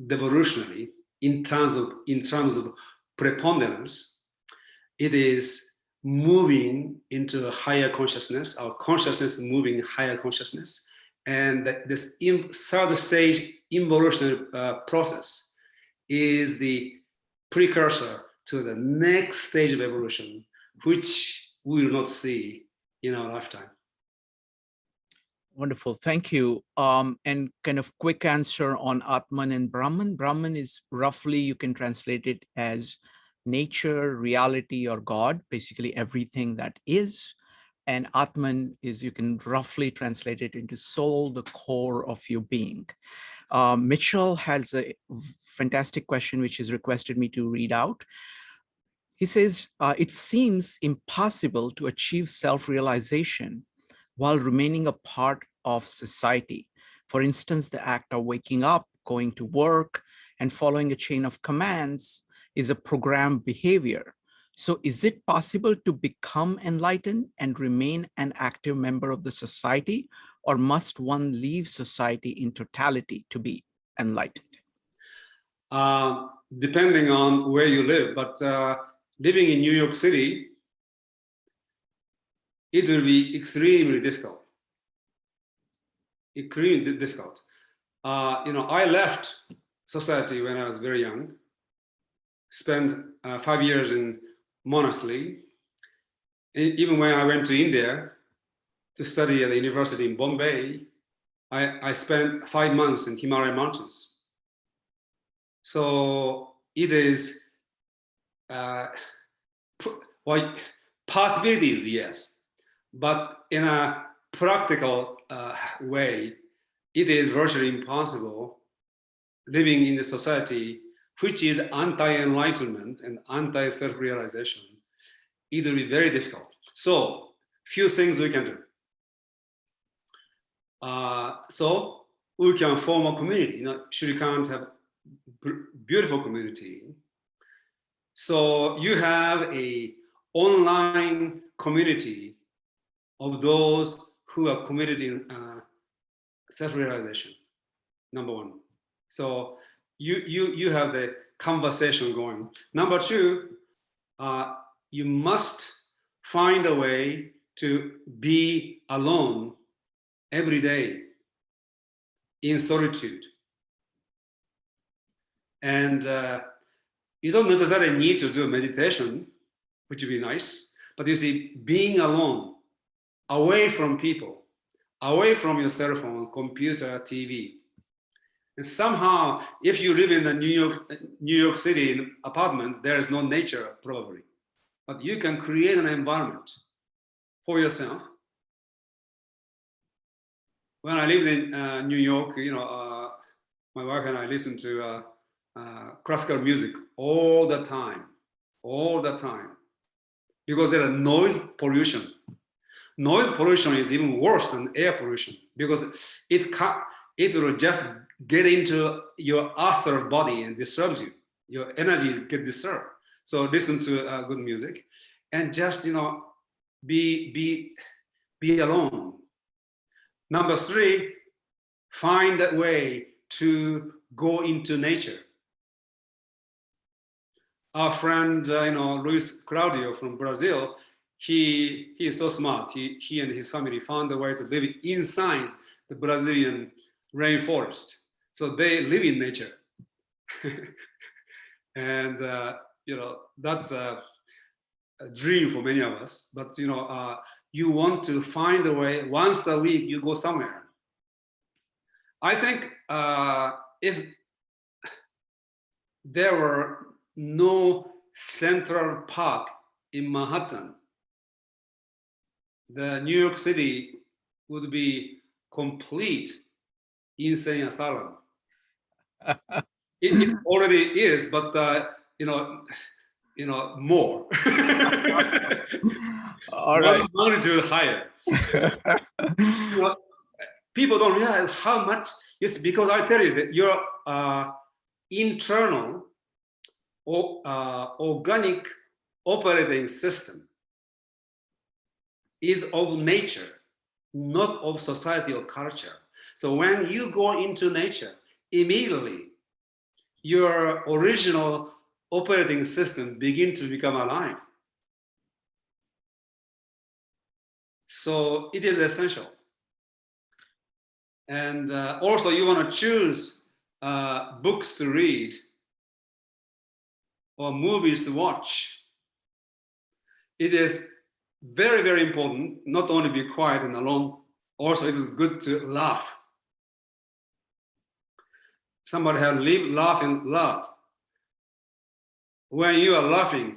devolutionary in terms of preponderance. It is moving into a higher consciousness. Our consciousness is moving higher consciousness, and this third stage involutionary process is the precursor to the next stage of evolution, which we will not see in our lifetime. Wonderful, thank you. And kind of quick answer on Atman and Brahman. Brahman is roughly, you can translate it as nature, reality, or God, basically everything that is. And Atman is, you can roughly translate it into soul, the core of your being. Mitchell has a fantastic question, which he's requested me to read out. He says, it seems impossible to achieve self-realization while remaining a part of society. For instance, the act of waking up, going to work, and following a chain of commands is a programmed behavior. So is it possible to become enlightened and remain an active member of the society, or must one leave society in totality to be enlightened? Depending on where you live, but living in New York City, it will be extremely difficult. Extremely difficult. I left society when I was very young, spent 5 years in monastery. Even when I went to India to study at the university in Bombay, I spent 5 months in Himalayan mountains. So it is, possibilities, yes, but in a practical way, it is virtually impossible living in a society which is anti-enlightenment and anti-self-realization. It will be very difficult. So, few things we can do. So we can form a community. Sri Lanka have beautiful community. So you have a online community of those who are committed in self-realization. Number one. So you have the conversation going. Number two, you must find a way to be alone every day in solitude. And you don't necessarily need to do meditation, which would be nice, but you see, being alone, away from people, away from your cell phone, computer, TV. And somehow, if you live in a New York City apartment, there is no nature probably, but you can create an environment for yourself. When I lived in New York, my wife and I listened to classical music all the time, because there is noise pollution. Noise pollution is even worse than air pollution because it will just get into your astral body and disturbs you. Your energy get disturbed. So listen to good music, and just be alone. Number three, find a way to go into nature. Our friend, Luis Claudio from Brazil, he is so smart. He and his family found a way to live inside the Brazilian rainforest. So they live in nature. And, that's a dream for many of us. But, you want to find a way, once a week, you go somewhere. I think if there were no Central Park in Manhattan, the New York City would be complete insane asylum. It already is, but more. All right. Magnitude higher. People don't realize how much. Yes, because I tell you that your internal organic operating system is of nature, not of society or culture. So when you go into nature, immediately your original operating system begins to become alive. So it is essential. And also you want to choose books to read or movies to watch. It is very, very important not only be quiet and alone, also it is good to laugh. Somebody has live, laugh, and love. when you are laughing,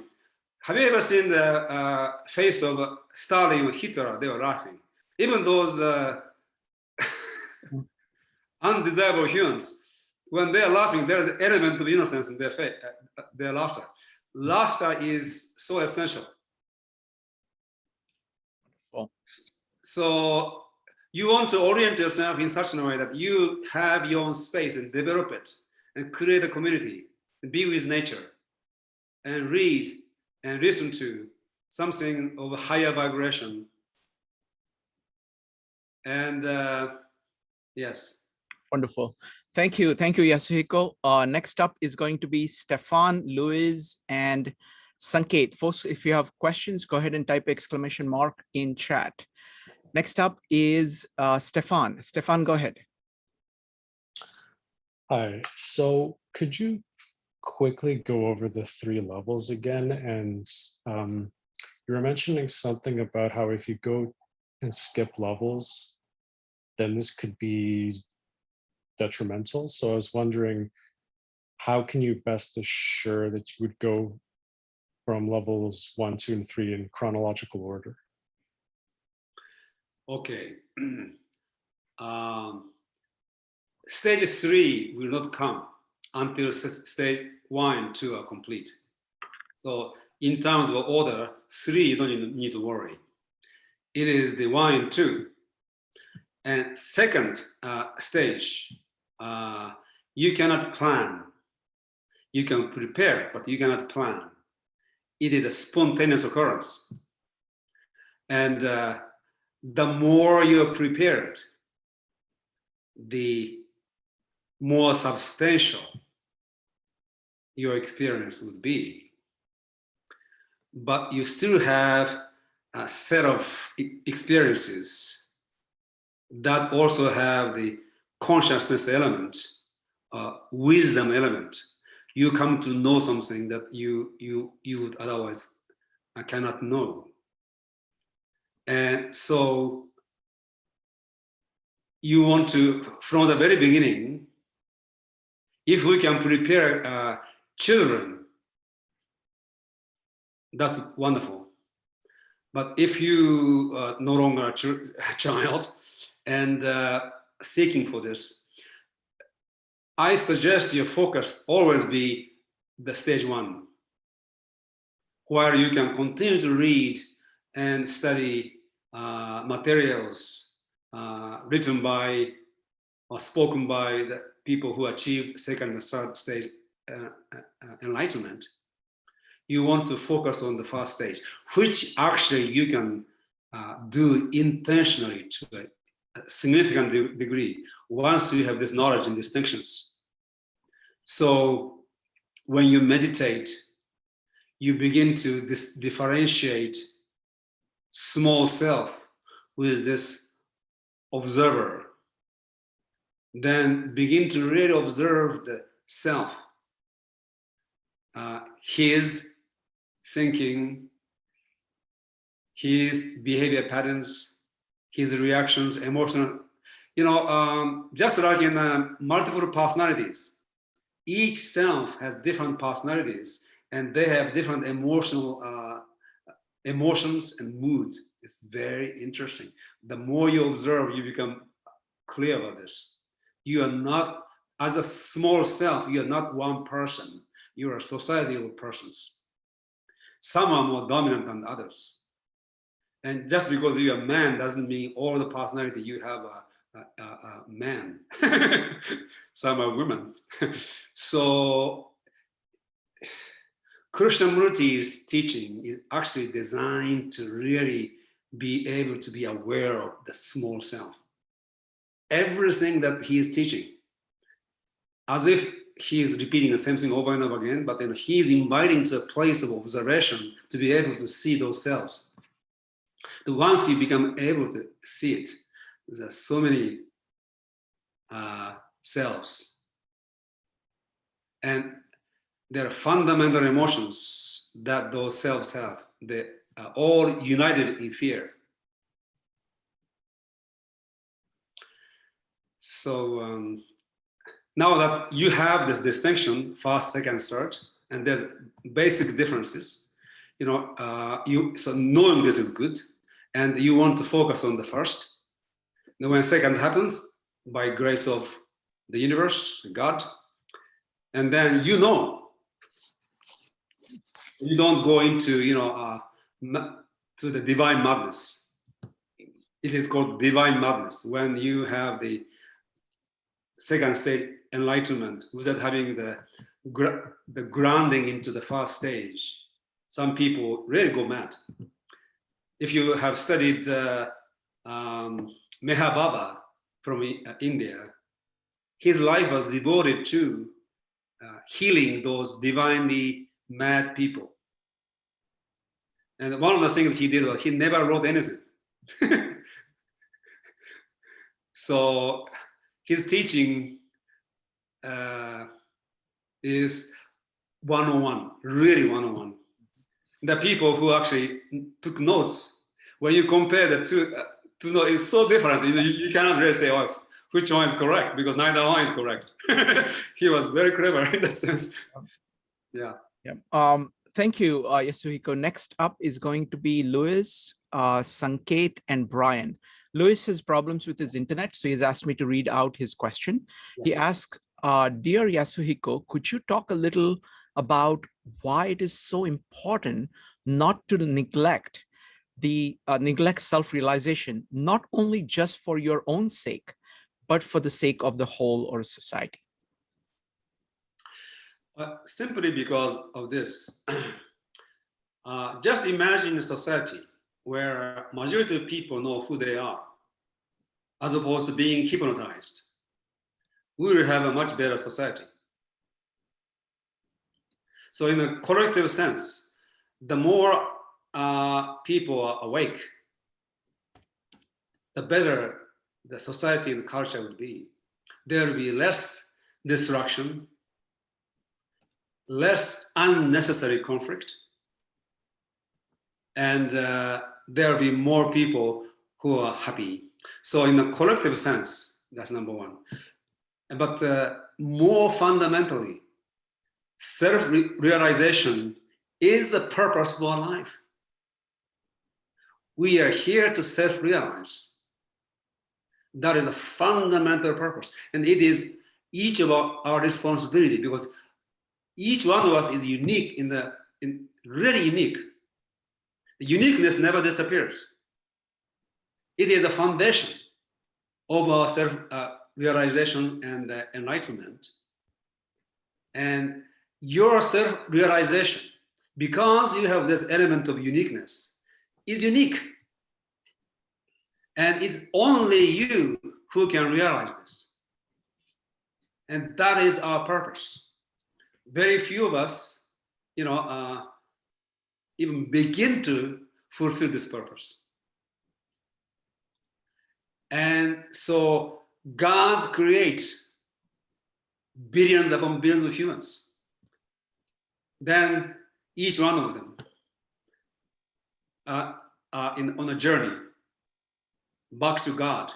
have you ever seen the face of Stalin or Hitler? They were laughing. Even those undesirable humans, when they are laughing, there's an element of innocence in their face, their laughter. Laughter is so essential. Wonderful. So you want to orient yourself in such a way that you have your own space and develop it and create a community and be with nature and read and listen to something of a higher vibration. And yes. Wonderful. Thank you. Thank you, Yasuhiko. Next up is going to be Stefan, Louis, and Sanket. Folks, if you have questions, go ahead and type exclamation mark in chat. Next up is Stefan. Stefan, go ahead. Hi. So could you quickly go over the 3 levels again? And you were mentioning something about how if you go and skip levels, then this could be detrimental. So I was wondering, how can you best assure that you would go from levels 1, 2, and 3 in chronological order? Okay. Stage 3 will not come until stage 1 and 2 are complete. So in terms of order, 3 you don't need to worry. It is the 1 and 2. And second stage, you cannot plan. You can prepare, but you cannot plan. It is a spontaneous occurrence. And the more you're prepared, the more substantial your experience would be. But you still have a set of experiences that also have the consciousness element, wisdom element. You come to know something that you would otherwise cannot know. And so you want to, from the very beginning, if we can prepare children, that's wonderful. But if you are no longer a child and seeking for this, I suggest your focus always be the stage 1, where you can continue to read and study materials written by or spoken by the people who achieve 2nd and 3rd stage enlightenment. You want to focus on the 1st stage, which actually you can do intentionally to a significant degree once you have this knowledge and distinctions. So when you meditate, you begin to differentiate small self with this observer. Then begin to really observe the self, his thinking, his behavior patterns, his reactions, emotional, just like in multiple personalities, each self has different personalities and they have different emotions and mood. It's very interesting. The more you observe, you become clear about this. You are not, as a small self, you are not one person. You are a society of persons. Some are more dominant than others. And just because you're a man doesn't mean all the personality you have a man. Some are women. So Krishnamurti's teaching is actually designed to really be able to be aware of the small self. Everything that he is teaching, as if he is repeating the same thing over and over again, but then he is inviting to a place of observation to be able to see those selves. Once you become able to see it, there are so many selves. And there are fundamental emotions that those selves have. They are all united in fear. So now that you have this distinction, 1st, 2nd, 3rd, and there's basic differences. So knowing this is good, and you want to focus on the first. Then when second happens, by grace of the universe, God, and then you don't go into to the divine madness. It is called divine madness when you have the second stage enlightenment without having the grounding into the first stage. Some people really go mad. If you have studied Meher Baba from India, his life was devoted to healing those divinely mad people. And one of the things he did was he never wrote anything. So his teaching is 101, really 101. The people who actually took notes, when you compare the two notes, it's so different. You cannot really say, oh, which one is correct, because neither one is correct. He was very clever in that sense. Yeah. Thank you, Yasuhiko. Next up is going to be Louis, Sanket, and Brian. Louis has problems with his internet, so he's asked me to read out his question. Yes. He asks, dear Yasuhiko, could you talk a little about why it is so important not to neglect self-realization, not only just for your own sake, but for the sake of the whole or society? Simply because of this. Just imagine a society where majority of people know who they are, as opposed to being hypnotized. We will have a much better society. So in a collective sense, the more people are awake, the better the society and culture would be. There will be less destruction, less unnecessary conflict, and there will be more people who are happy. So in a collective sense, that's number one. But more fundamentally, self-realization is a purpose for our life. We are here to self-realize. That is a fundamental purpose. And it is each of our responsibility, because each one of us is unique really unique. The uniqueness never disappears. It is a foundation of our self-realization and enlightenment. And your self-realization, because you have this element of uniqueness, is unique. And it's only you who can realize this. And that is our purpose. Very few of us, even begin to fulfill this purpose. And so God creates billions upon billions of humans. Then each one of them on a journey back to God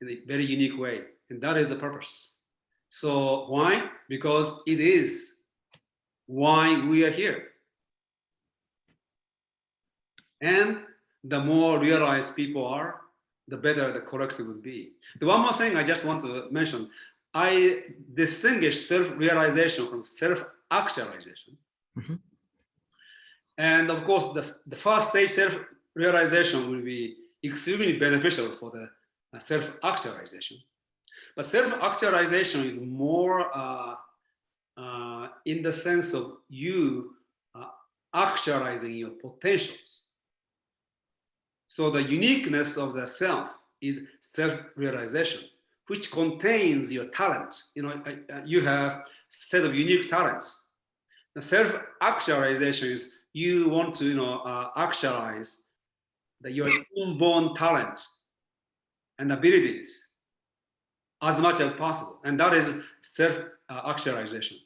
in a very unique way. And that is the purpose. So why? Because it is why we are here. And the more realized people are, the better the collective will be. The one more thing I just want to mention, I distinguish self-realization from self-actualization. Mm-hmm. And of course, the first stage self-realization will be extremely beneficial for the self-actualization. But self-actualization is more in the sense of you actualizing your potentials. So the uniqueness of the self is self-realization, which contains your talent. You have a set of unique talents. The self-actualization is you want to actualize your inborn talent and abilities as much as possible. And that is self-actualization.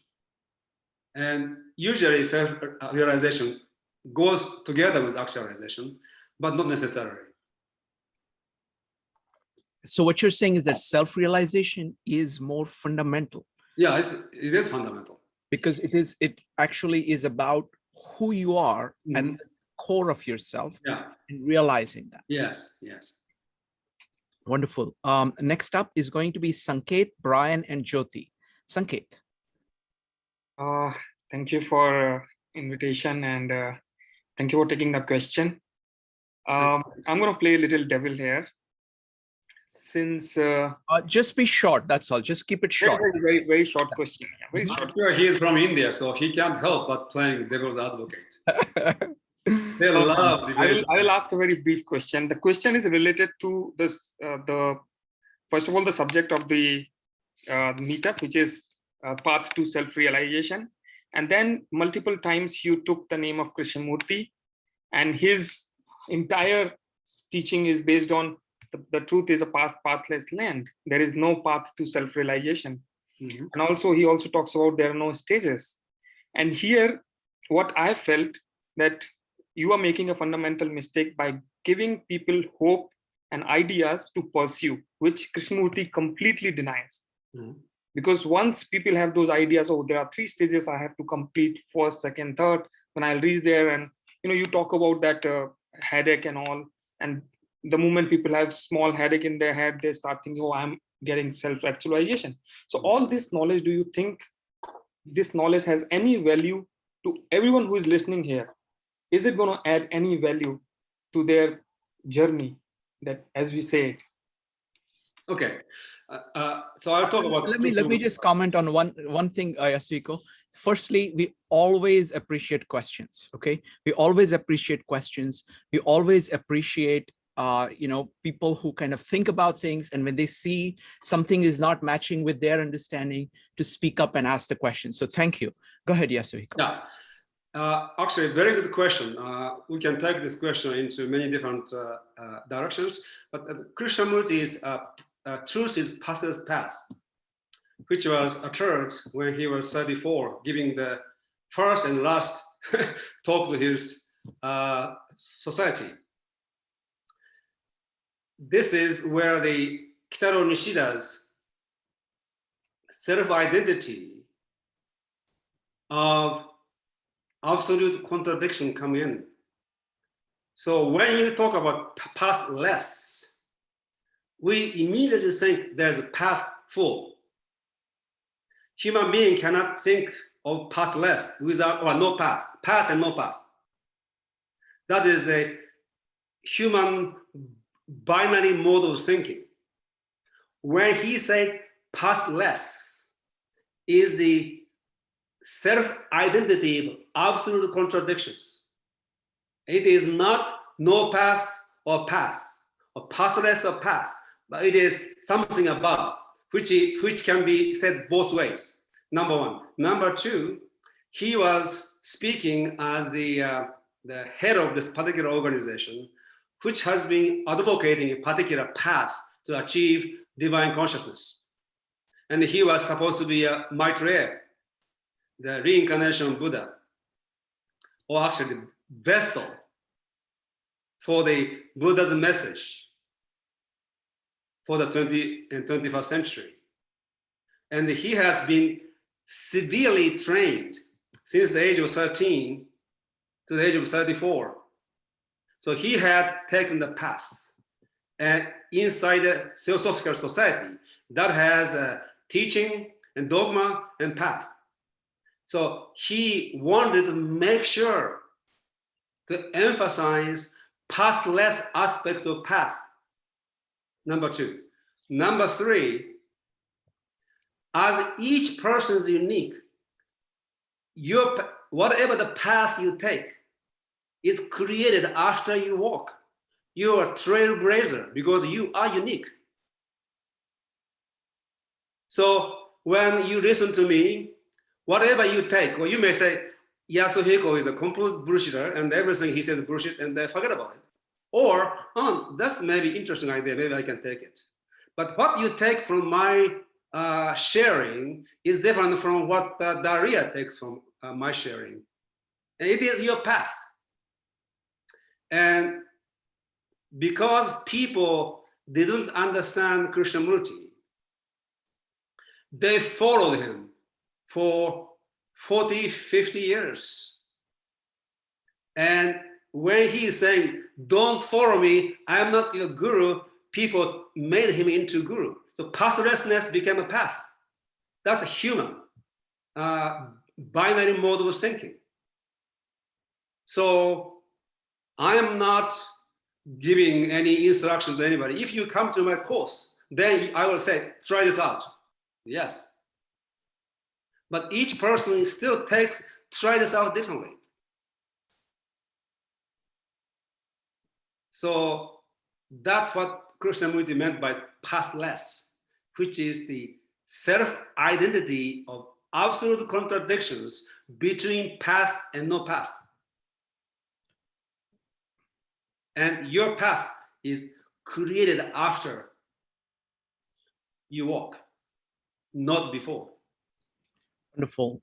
And usually self-realization goes together with actualization, but not necessarily. So what you're saying is that self-realization is more fundamental. Yeah, it is fundamental. because it actually is about who you are at the core of yourself, and realizing that. Yes, yes. Wonderful. Next up is going to be Sanket, Brian, and Jyoti. Sanket. Thank you for invitation, and thank you for taking the question. I'm going to play a little devil here. Since just be short, that's all. Just keep it short. Very, very short question. Yeah, very short. Sure, he's from India, so he can't help but playing devil's advocate. They love debate. I will ask a very brief question. The question is related to this. First of all, the subject of the meetup, which is path to self-realization, and then multiple times you took the name of Krishnamurti, and his entire teaching is based on the truth is a pathless land. There is no path to self-realization. And also he also talks about there are no stages. And here, what I felt that you are making a fundamental mistake by giving people hope and ideas to pursue, which Krishnamurti completely denies. Because once people have those ideas, oh, there are 3 stages I have to complete, first, second, third, when I'll reach there, and you talk about that headache and all, and the moment people have small headache in their head, they start thinking, oh, I'm getting self-actualization. So all this knowledge, do you think this knowledge has any value to everyone who is listening here? Is it going to add any value to their journey, that as we say it? Okay. So I'll talk about. Let me just comment on one thing, Yasuhiko. Firstly, we always appreciate questions. Okay, we always appreciate questions. We always appreciate people who kind of think about things, and when they see something is not matching with their understanding, to speak up and ask the question. So thank you. Go ahead, Yasuhiko. Yeah, actually, very good question. We can take this question into many different directions, but Krishnamurti's truth is passes past, which was uttered when he was 34, giving the first and last talk to his society. This is where the Kitaro Nishida's self-identity of absolute contradiction come in. So when you talk about pastless, we immediately think there's a past full. Human being cannot think of pastless without, or no past, past and no past. That is a human binary mode of thinking. When he says pastless is the self-identity of absolute contradictions. It is not no past or past, or pastless or past, but it is something above, which can be said both ways. Number one. Number two, he was speaking as the head of this particular organization, which has been advocating a particular path to achieve divine consciousness. And he was supposed to be a Maitreya, the reincarnation Buddha, or actually the vessel for the Buddha's message for the 20th and 21st century. And he has been severely trained since the age of 13 to the age of 34. So he had taken the path, and inside the Theosophical Society that has a teaching and dogma and path. So he wanted to make sure to emphasize pathless aspect of path. Number two. Number three, as each person is unique, whatever the path you take is created after you walk. You are a trailblazer because you are unique. So when you listen to me, whatever you take, or you may say, Yasuhiko is a complete bullshitter and everything he says is bullshit and they forget about it. Or, oh, that's maybe interesting idea, maybe I can take it. But what you take from my sharing is different from what Daria takes from my sharing. And it is your path. And because people didn't understand Krishnamurti, they followed him for 40, 50 years. And when he is saying, don't follow me, I am not your guru, people made him into guru. So pathlessness became a path. That's a human binary mode of thinking. So I am not giving any instruction to anybody. If you come to my course, then I will say, try this out. Yes. But each person still try this out differently. So that's what Krishnamurti meant by pathless, which is the self-identity of absolute contradictions between path and no path. And your path is created after you walk, not before. Wonderful.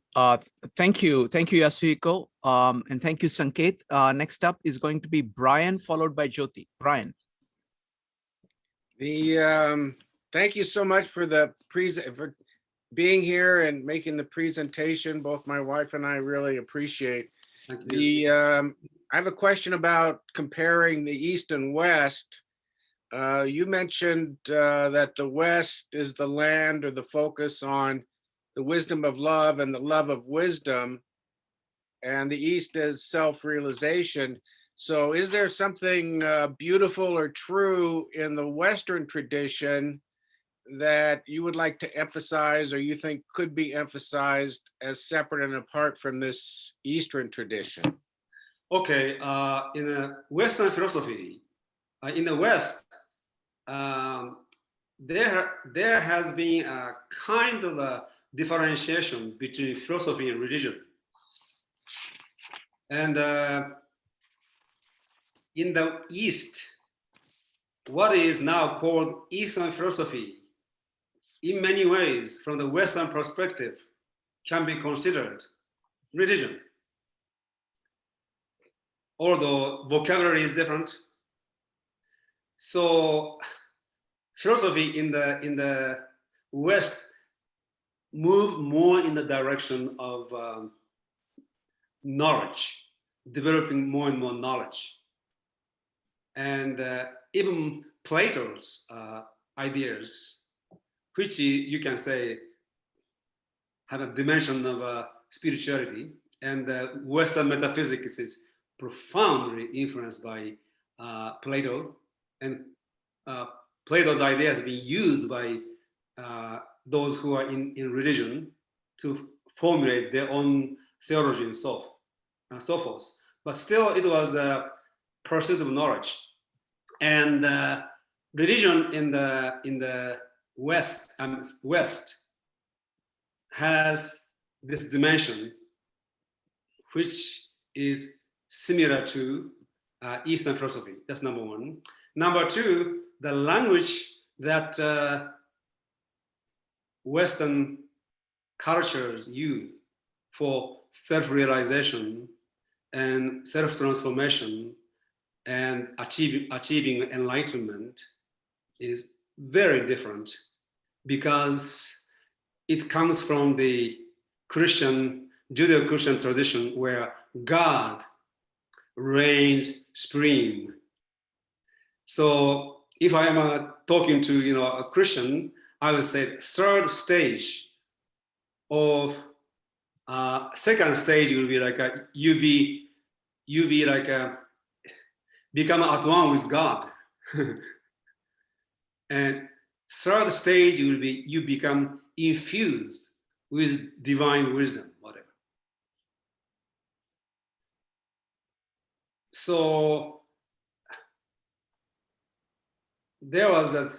Thank you, Yasuhiko, and thank you, Sanket. Next up is going to be Brian, followed by Jyoti. Brian. Thank you so much for for being here and making the presentation. Both my wife and I really appreciate. I have a question about comparing the East and West. You mentioned that the West is the land or the focus on the wisdom of love and the love of wisdom, and the East is self-realization. So is there something beautiful or true in the Western tradition that you would like to emphasize, or you think could be emphasized as separate and apart from this Eastern tradition? Okay, in the Western philosophy, in the West, there has been a kind of a differentiation between philosophy and religion. And in the East, what is now called Eastern philosophy, in many ways, from the Western perspective, can be considered religion. Although vocabulary is different. So philosophy in the West moved more in the direction of knowledge, developing more and more knowledge. And even Plato's ideas, which you can say have a dimension of spirituality, and Western metaphysics is profoundly influenced by Plato, and Plato's ideas have been used by those who are in religion to formulate their own theology and so forth. But still, it was a pursuit of knowledge, and religion in the West has this dimension, which is similar to Eastern philosophy. That's number one. Number two, the language that Western cultures use for self-realization and self-transformation and achieving enlightenment is very different, because it comes from the Judeo-Christian tradition, where God reigns supreme. So if I am talking to a Christian, I would say third stage of second stage will be like you be like become at one with God. And third stage will be you become infused with divine wisdom, whatever. So there was that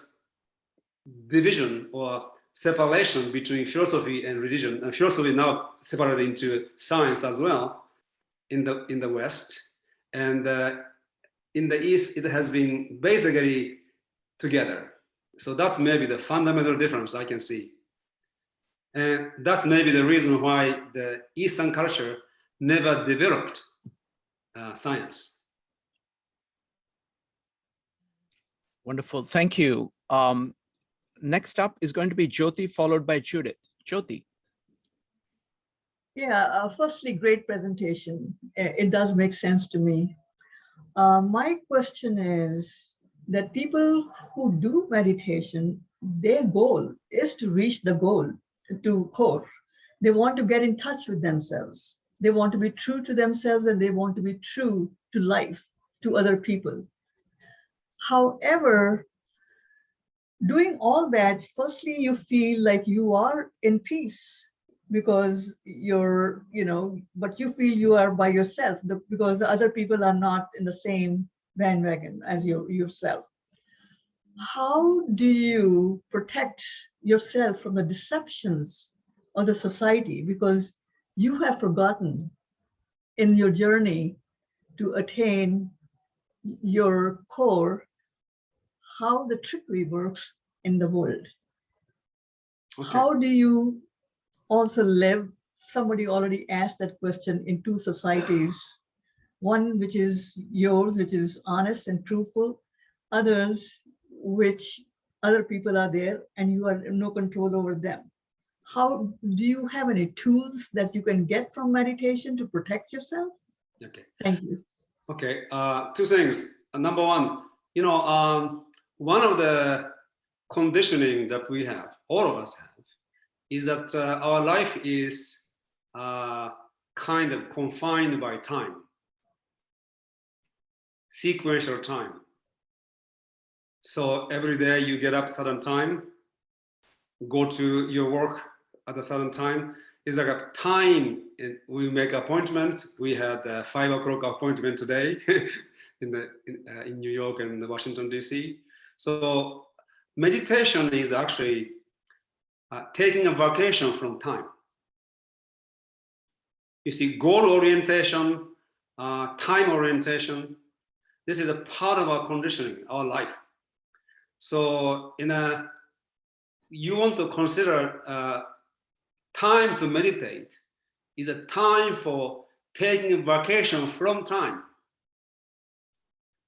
division or separation between philosophy and religion, and philosophy now separated into science as well in the West, and in the East it has been basically together. So that's maybe the fundamental difference I can see, and that's maybe the reason why the Eastern culture never developed science. Wonderful, thank you. Next up is going to be Jyoti, followed by Judith. Jyoti. Yeah, firstly, great presentation. It does make sense to me. My question is that people who do meditation, their goal is to reach the goal, to core. They want to get in touch with themselves. They want to be true to themselves and they want to be true to life, to other people. However, doing all that, firstly, you feel like you are in peace because you're, but you feel you are by yourself because the other people are not in the same bandwagon as yourself. How do you protect yourself from the deceptions of the society? Because you have forgotten in your journey to attain your core how the trickery works in the world. Okay. How do you also live? Somebody already asked that question, in two societies, one which is yours, which is honest and truthful, others which other people are there and you are no control over them. How do you have any tools that you can get from meditation to protect yourself? Okay. Thank you. Okay. Two things. Number one, one of the conditioning that we have, all of us have, is that our life is kind of confined by time, sequential time. So every day you get up at a certain time, go to your work at a certain time. It's like a time. We make appointment. We had a 5 o'clock appointment today in New York and Washington, D.C. So meditation is actually taking a vacation from time. You see, goal orientation, time orientation, this is a part of our conditioning, our life. So you want to consider time to meditate is a time for taking a vacation from time.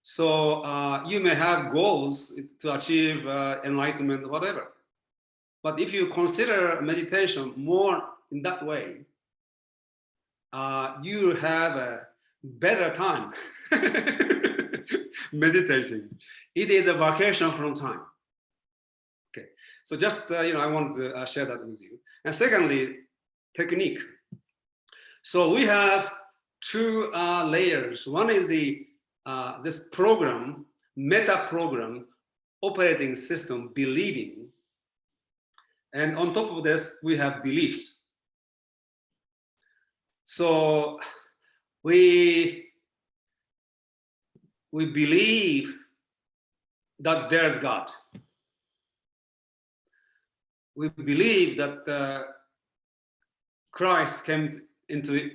So you may have goals to achieve enlightenment, whatever. But if you consider meditation more in that way, you have a better time meditating. It is a vacation from time. Okay, so just I wanted to share that with you. And secondly, technique. So we have two layers. One is this program, meta program, operating system, believing. And on top of this, we have beliefs. So we believe that there's God. We believe that Christ came into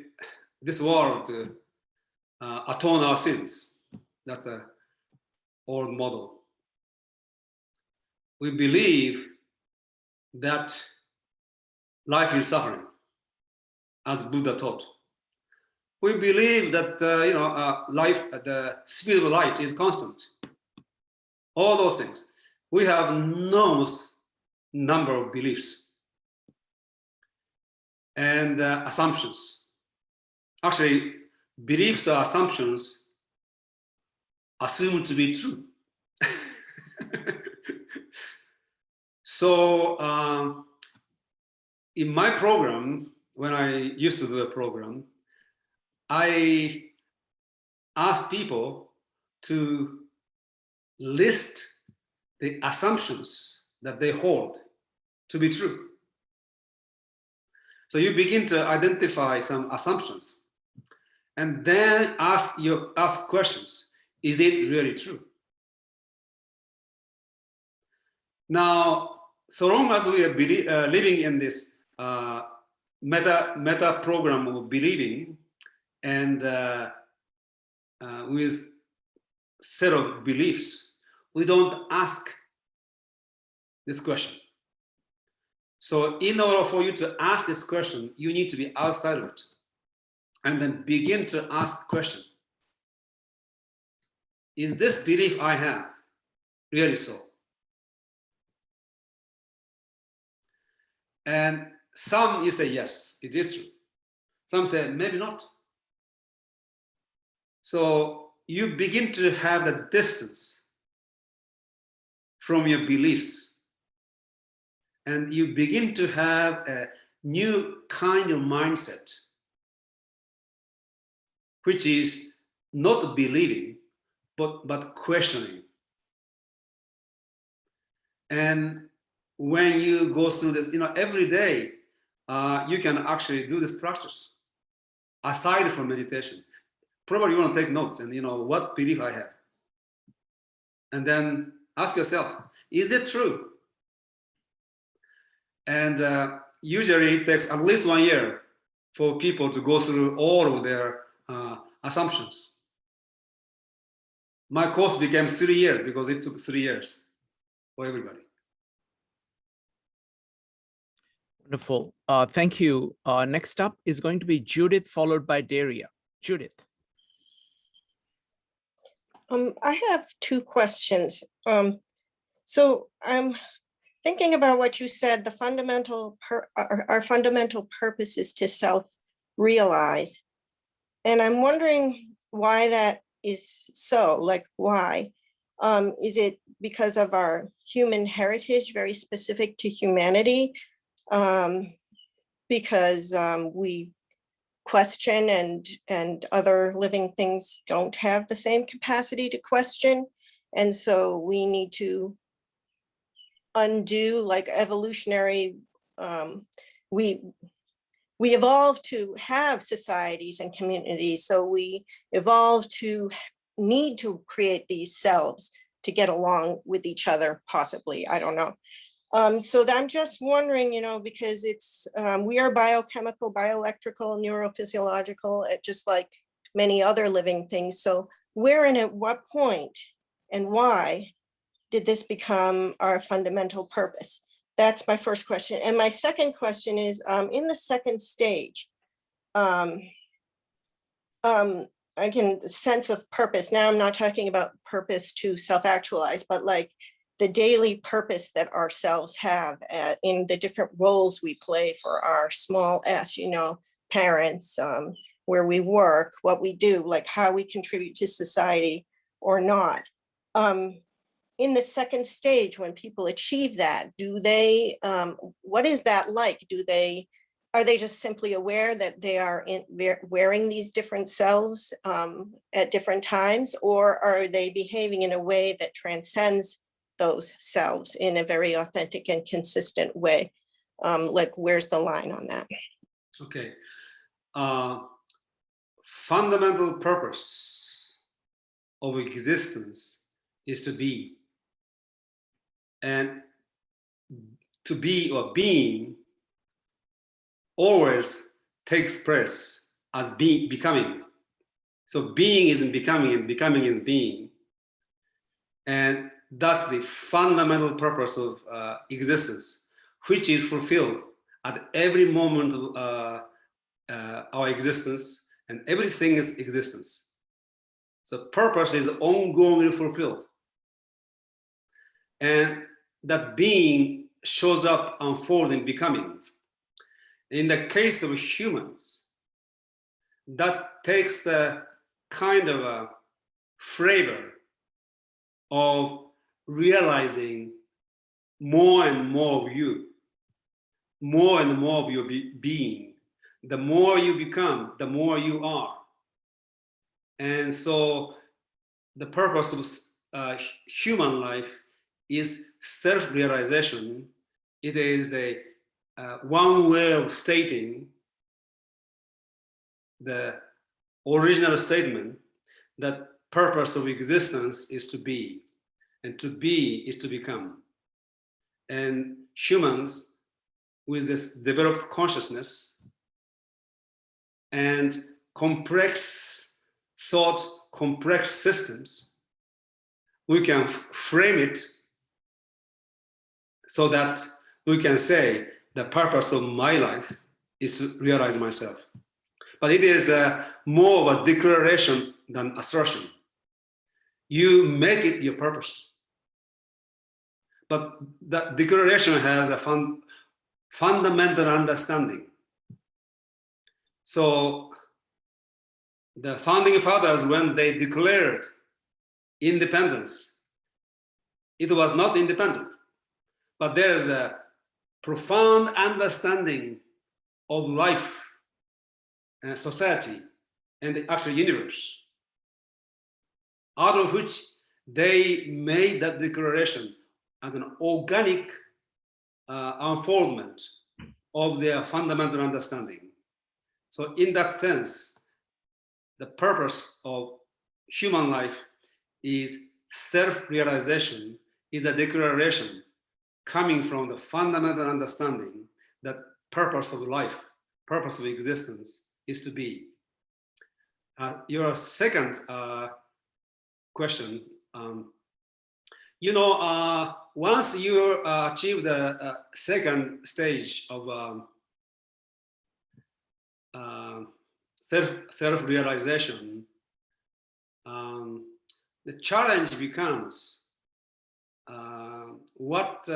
this world to atone our sins. That's an old model. We believe that life is suffering, as Buddha taught. We believe that life, the speed of light is constant. All those things. We have enormous number of beliefs and assumptions. Actually, beliefs or assumptions assumed to be true. So in my program, when I used to do a program, I asked people to list the assumptions that they hold to be true. So you begin to identify some assumptions and then ask questions. Is it really true? Now, so long as we are living in this meta program of believing and with set of beliefs, we don't ask this question. So in order for you to ask this question, you need to be outside of it and then begin to ask the question. Is this belief I have really so? And some you say, yes, it is true. Some say maybe not. So you begin to have the distance from your beliefs, and you begin to have a new kind of mindset, which is not believing, but questioning. And when you go through this, every day, you can actually do this practice aside from meditation. Probably you want to take notes and what belief I have. And then ask yourself, is that true? And usually it takes at least 1 year for people to go through all of their assumptions. My course became 3 years because it took 3 years for everybody. Wonderful. Thank you. Next up is going to be Judith, followed by Daria. Judith. I have two questions. So I'm thinking about what you said, our fundamental purpose is to self-realize. And I'm wondering why that is so, like why? Is it because of our human heritage, very specific to humanity? Because we question and other living things don't have the same capacity to question. And so we need to undo, like evolutionary, we evolved to have societies and communities. So we evolved to need to create these selves to get along with each other, possibly, I don't know. So I'm just wondering, because it's, we are biochemical, bioelectrical, neurophysiological, just like many other living things. So where and at what point and why did this become our fundamental purpose? That's my first question. And my second question is, in the second stage, sense of purpose. Now I'm not talking about purpose to self-actualize, but like the daily purpose that ourselves have in the different roles we play for our small s, parents, where we work, what we do, like how we contribute to society or not. In the second stage, when people achieve that, do they, what is that like? Are they just simply aware that they are wearing these different selves at different times, or are they behaving in a way that transcends those selves in a very authentic and consistent way? Like, where's the line on that? Okay. Fundamental purpose of existence is to be. And to be or being always takes place as becoming. So being isn't becoming and becoming is being. And that's the fundamental purpose of existence, which is fulfilled at every moment of our existence, and everything is existence. So purpose is ongoingly fulfilled. And that being shows up, unfolding, becoming. In the case of humans, that takes the kind of a flavor of realizing more and more of you, more and more of your being. The more you become, the more you are. And so the purpose of human life is self-realization. It is a one way of stating the original statement that purpose of existence is to be, and to be is to become. And humans with this developed consciousness and complex thought, complex systems, we can frame it so that we can say the purpose of my life is to realize myself. But it is more of a declaration than assertion. You make it your purpose. But that declaration has a fundamental understanding. So the founding fathers, when they declared independence, it was not independent, but there is a profound understanding of life and society and the actual universe, out of which they made that declaration as an organic unfoldment of their fundamental understanding. So in that sense, the purpose of human life is self-realization, is a declaration coming from the fundamental understanding that purpose of life, purpose of existence is to be. Your second question, once you achieve the second stage of self-realization, the challenge becomes what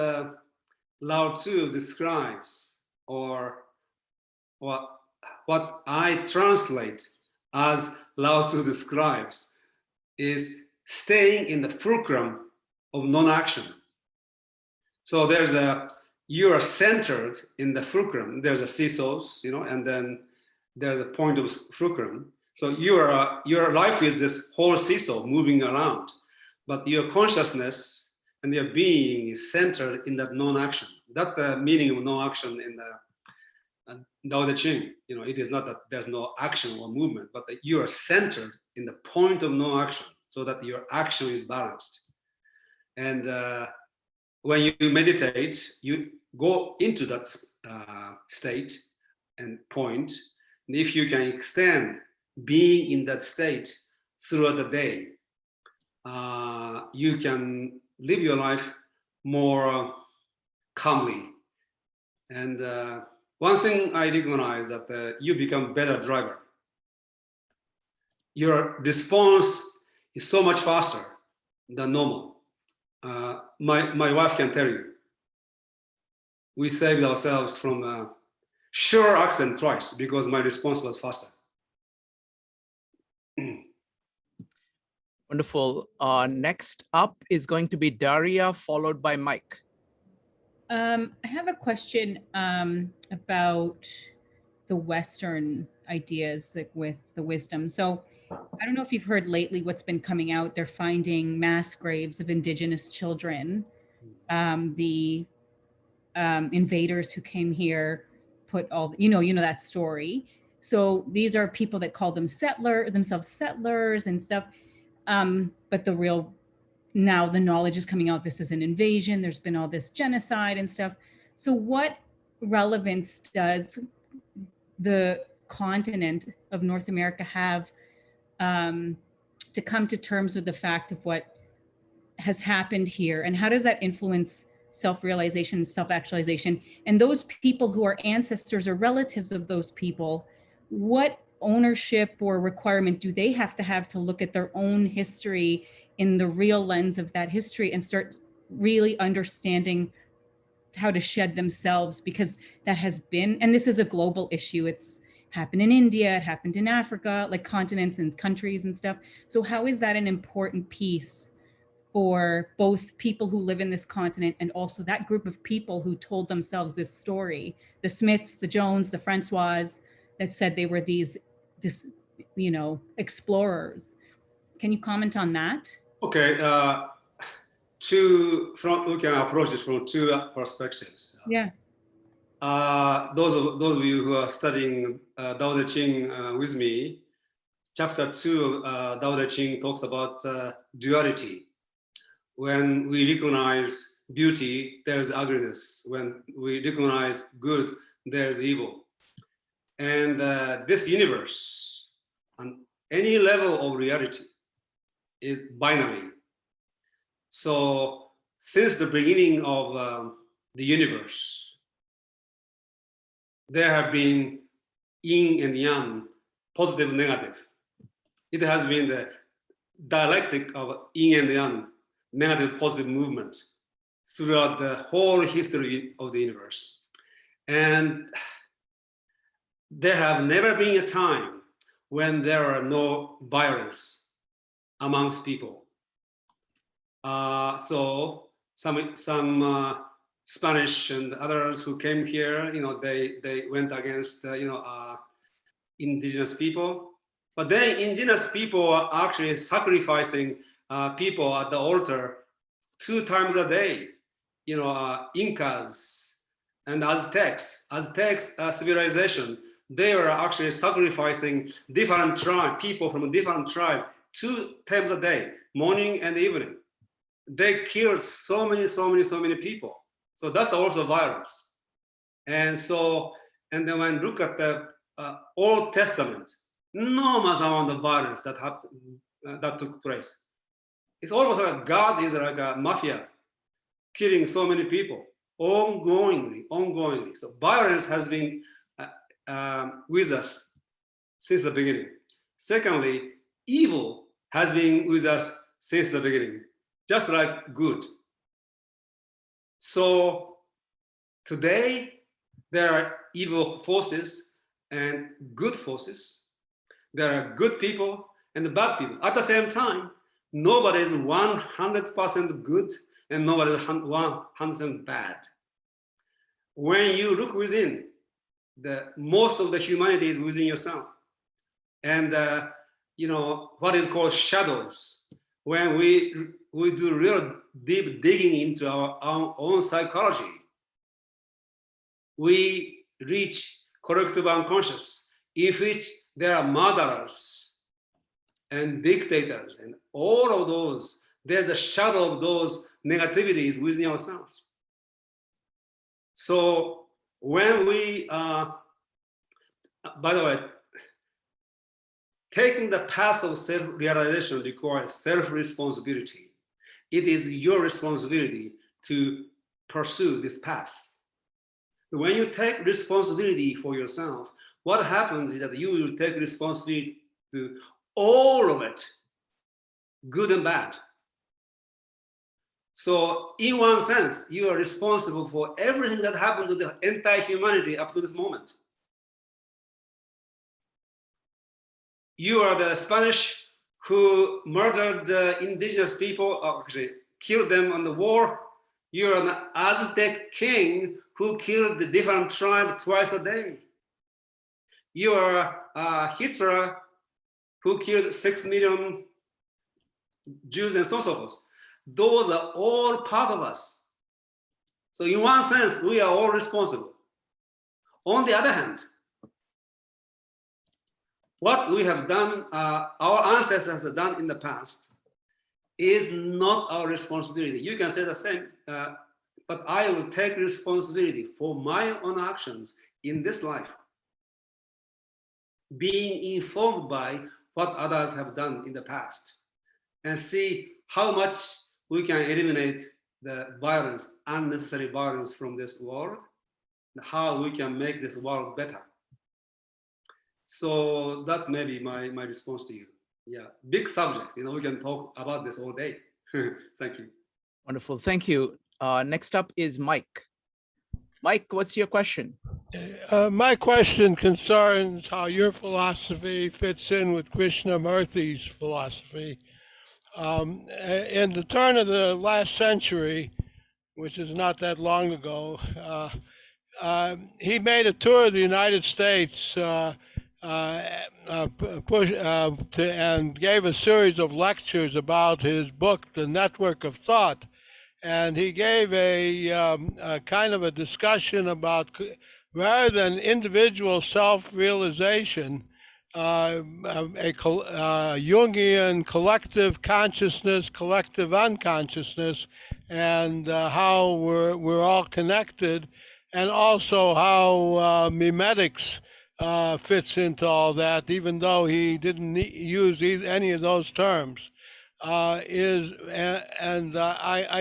Lao Tzu describes, or what I translate as Lao Tzu describes, is staying in the fulcrum of non-action. So you are centered in the fulcrum. There's a seesaws, and then there's a point of fulcrum. So your life is this whole seesaw moving around, but your consciousness and your being is centered in that non-action. That's the meaning of non-action in the Tao Te Ching. It is not that there's no action or movement, but that you are centered in the point of non-action, so that your action is balanced. And when you meditate, you go into that state and point. And if you can extend being in that state throughout the day, you can live your life more calmly. And one thing I recognize that you become better driver. Your response is so much faster than normal. My wife can tell you, we saved ourselves from a sure accident twice because my response was faster. Wonderful. Next up is going to be Daria, followed by Mike. I have a question about the Western ideas, like with the wisdom. So I don't know if you've heard lately what's been coming out. They're finding mass graves of indigenous children. The invaders who came here put all, you know that story. So these are people that call themselves settlers and stuff. But now the knowledge is coming out, this is an invasion, there's been all this genocide and stuff. So what relevance does the continent of North America have to come to terms with the fact of what has happened here? And how does that influence self-realization, self-actualization? And those people who are ancestors or relatives of those people, what ownership or requirement do they have to look at their own history in the real lens of that history and start really understanding how to shed themselves? Because that has been, and this is a global issue. It's happened in India, it happened in Africa, like continents and countries and stuff. So how is that an important piece for both people who live in this continent and also that group of people who told themselves this story, the Smiths, the Jones, the Francois, that said they were these explorers? Can you comment on that? Okay, we can approach it from two perspectives. Yeah. Those of you who are studying Tao Te Ching with me, chapter 2 of Tao Te Ching talks about duality. When we recognize beauty, there's ugliness. When we recognize good, there's evil. And this universe, on any level of reality, is binary. So since the beginning of the universe, there have been yin and yang, positive, negative. It has been the dialectic of yin and yang, negative, positive movement throughout the whole history of the universe. And there have never been a time when there are no violence amongst people. So some Spanish and others who came here, they went against indigenous people. But then indigenous people are actually sacrificing people at the altar 2 times a day. Incas and Aztecs civilization, they were actually sacrificing different people from a different tribe 2 times a day, morning and evening. They killed so many people. So that's also violence. And then when you look at the Old Testament, enormous amount of violence that took place. It's almost like God is like a mafia, killing so many people ongoingly. So violence has been with us since the beginning. Secondly, evil has been with us since the beginning, just like good. So today, there are evil forces and good forces. There are good people and bad people. At the same time, nobody is 100% good and nobody is 100% bad. When you look within, most of the humanity is within yourself. And what is called shadows. When we do real deep digging into our own psychology, we reach collective unconscious, in which there are murderers and dictators and all of those. There's a shadow of those negativities within ourselves. So when we, by the way, taking the path of self-realization requires self-responsibility. It is your responsibility to pursue this path. When you take responsibility for yourself, what happens is that you will take responsibility to all of it, good and bad. So in one sense, you are responsible for everything that happened to the entire humanity up to this moment. You are the Spanish who murdered the indigenous people, or actually killed them on the war. You are an Aztec king who killed the different tribes twice a day. You are Hitler who killed 6 million Jews and so forth. Those are all part of us. So in one sense, we are all responsible. On the other hand, what we have done, our ancestors have done in the past, is not our responsibility. You can say the same, but I will take responsibility for my own actions in this life, being informed by what others have done in the past, and see how much we can eliminate the violence, unnecessary violence from this world, and how we can make this world better. So that's maybe my response to you. Yeah, big subject. We can talk about this all day. Thank you. Wonderful. Thank you. Next up is Mike. Mike, what's your question? My question concerns how your philosophy fits in with Krishnamurti's philosophy. In the turn of the last century, which is not that long ago, he made a tour of the United States and gave a series of lectures about his book, The Network of Thought. And he gave a kind of a discussion about, rather than individual self-realization, a Jungian collective consciousness, collective unconsciousness, and how we're all connected, and also how mimetics fits into all that, even though he didn't use any of those terms. I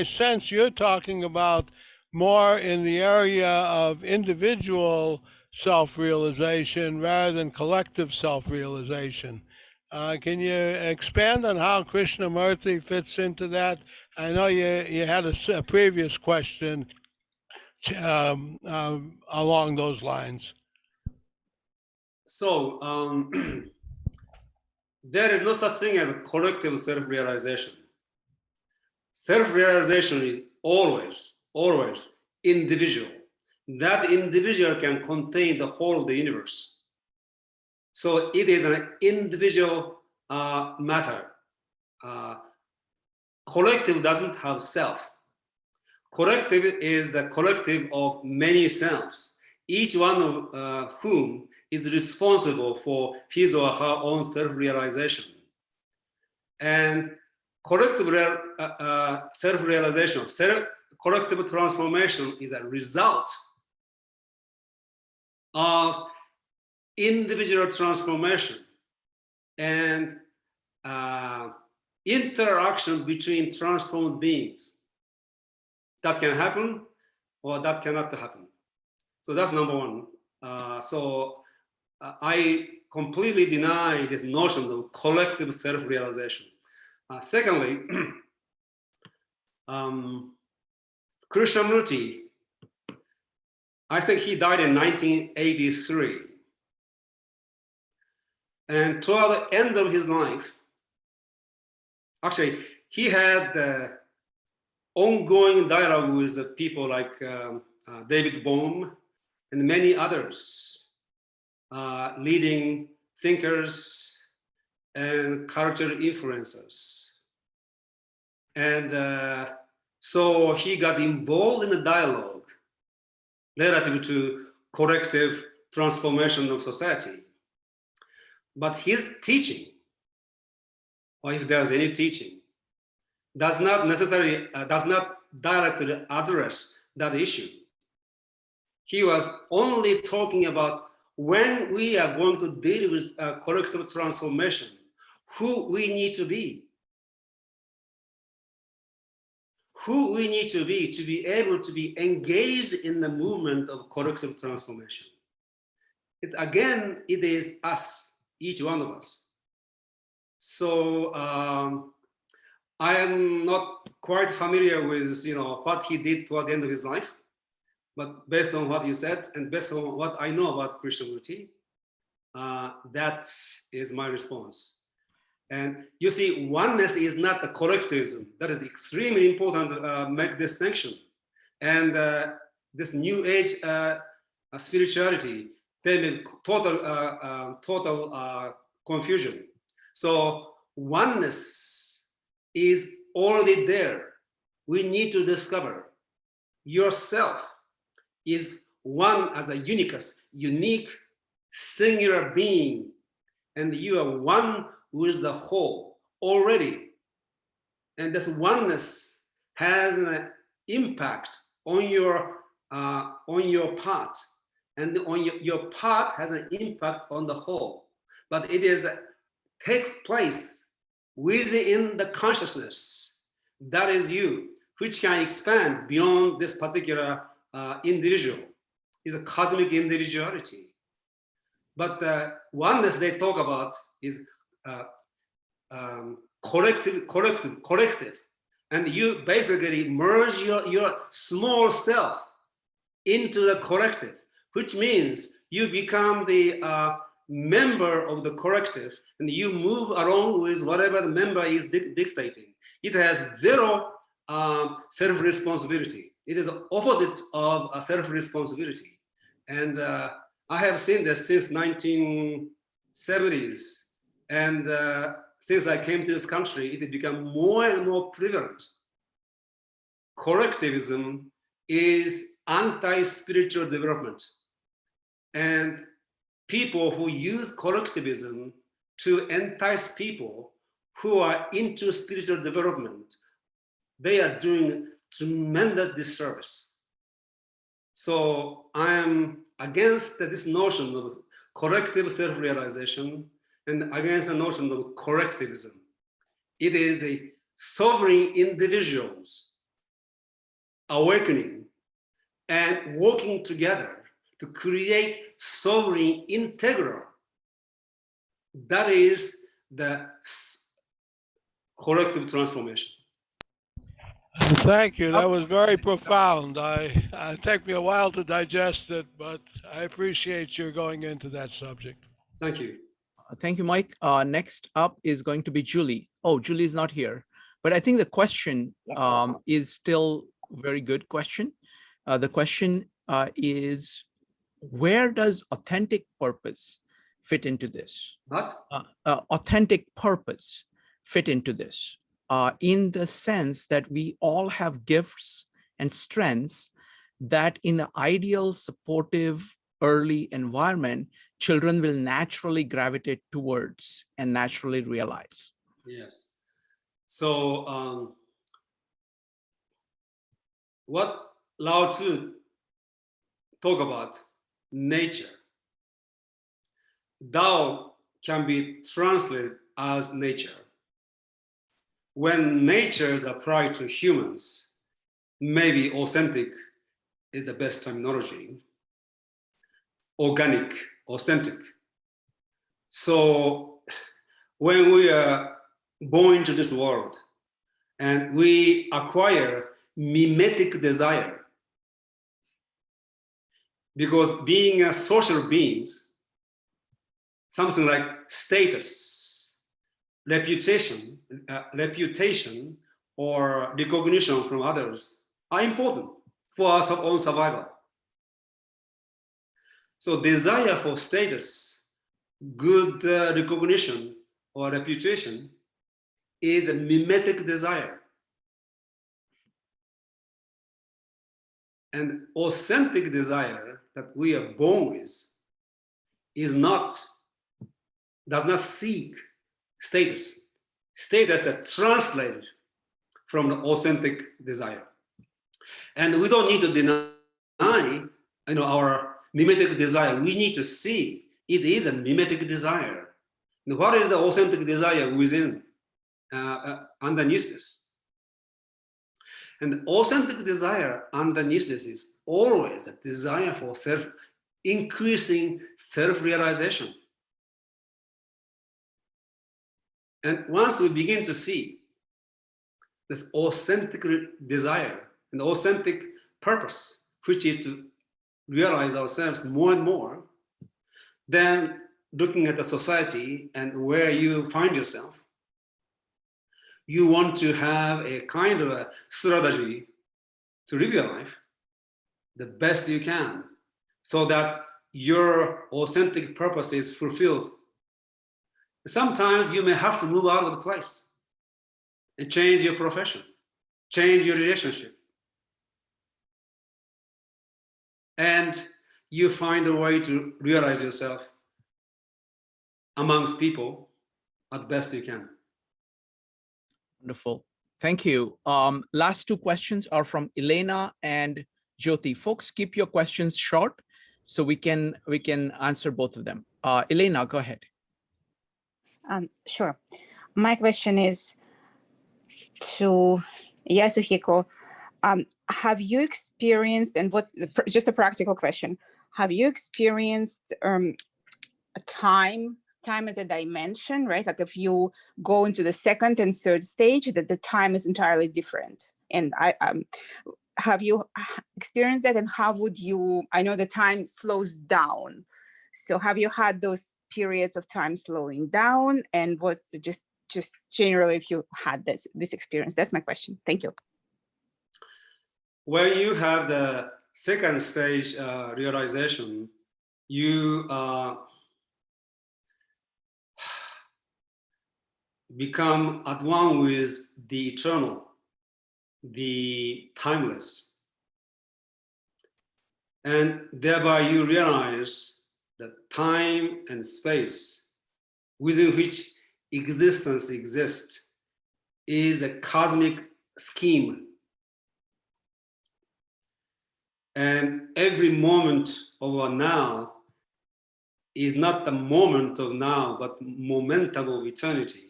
sense you're talking about more in the area of individual self-realization rather than collective self-realization. Can you expand on how Krishnamurti fits into that? I know you had a previous question along those lines. So there is no such thing as a collective self-realization. Self-realization is always, always individual. That individual can contain the whole of the universe. So it is an individual matter. Collective doesn't have self. Collective is the collective of many selves, each one of whom is responsible for his or her own self-realization. And collective self-realization, collective transformation is a result of individual transformation and interaction between transformed beings. That can happen or that cannot happen. So that's number one. I completely deny this notion of collective self-realization. Secondly, Krishnamurti, I think he died in 1983. And toward the end of his life, actually, he had ongoing dialogue with people like David Bohm and many others, leading thinkers and cultural influencers. And so he got involved in a dialogue relative to collective transformation of society. But his teaching, or if there's any teaching, does not necessarily, does not directly address that issue. He was only talking about when we are going to deal with collective transformation, who we need to be. Who we need to be able to be engaged in the movement of collective transformation. Again, it is us, each one of us. So I am not quite familiar with what he did toward the end of his life, but based on what you said and based on what I know about Krishnamurti, that is my response. And you see, oneness is not a collectivism. That is extremely important to make distinction. And this new age spirituality, they make total confusion. So oneness is already there. We need to discover yourself is one as a unique, singular being, and you are one with the whole already. And this oneness has an impact on your part, and on your part has an impact on the whole. But it takes place within the consciousness that is you, which can expand beyond this particular individual. Is a cosmic individuality. But the oneness they talk about is collective. And you basically merge your small self into the collective, which means you become the member of the collective, and you move along with whatever the member is dictating. It has zero self-responsibility. It is the opposite of self-responsibility. And I have seen this since 1970s. And since I came to this country, it became more and more prevalent. Collectivism is anti-spiritual development. And people who use collectivism to entice people who are into spiritual development, they are doing tremendous disservice. So I am against this notion of collective self-realization and against the notion of collectivism. It is a sovereign individuals awakening and working together to create sovereign integral. That is the collective transformation. Thank you. That was very profound. It took me a while to digest it, but I appreciate your going into that subject. Thank you. Thank you, Mike. Next up is going to be Julie. Oh, Julie is not here, but I think the question is still a very good question. The question is, where does authentic purpose fit into this? What? Authentic purpose fit into this, in the sense that we all have gifts and strengths that in the ideal, supportive, early environment, children will naturally gravitate towards and naturally realize. Yes. So what Lao Tzu talk about nature. Tao can be translated as nature. When nature is applied to humans, maybe authentic is the best terminology. Organic, authentic. So when we are born into this world and we acquire mimetic desire, because being a social beings, something like status, reputation or recognition from others are important for our own survival. So desire for status, good recognition or reputation is a mimetic desire. And authentic desire that we are born with does not seek status. Status is translated from the authentic desire. And we don't need to deny our mimetic desire. We need to see it is a mimetic desire. And what is the authentic desire within, underneath this? And authentic desire underneath this is always a desire for increasing self-realization. And once we begin to see this authentic desire and authentic purpose, which is to realize ourselves more and more, then looking at the society and where you find yourself, you want to have a kind of a strategy to live your life the best you can so that your authentic purpose is fulfilled. Sometimes you may have to move out of the place and change your profession, change your relationship. And you find a way to realize yourself amongst people as best you can. Wonderful. Thank you. Last two questions are from Elena and Jyoti. Folks, keep your questions short so we can answer both of them. Elena, go ahead. Sure. My question is to Yasuhiko. Have you experienced, and what's just a practical question, have you experienced time as a dimension, right? Like if you go into the second and third stage, that the time is entirely different. And have you experienced that? And how would you, I know the time slows down. So have you had those periods of time slowing down? And what's just generally, if you had this experience? That's my question. Thank you. When you have the second stage realization, you become at one with the eternal, the timeless. And thereby you realize that time and space within which existence exists is a cosmic scheme. And every moment of our now is not the moment of now, but momentum of eternity,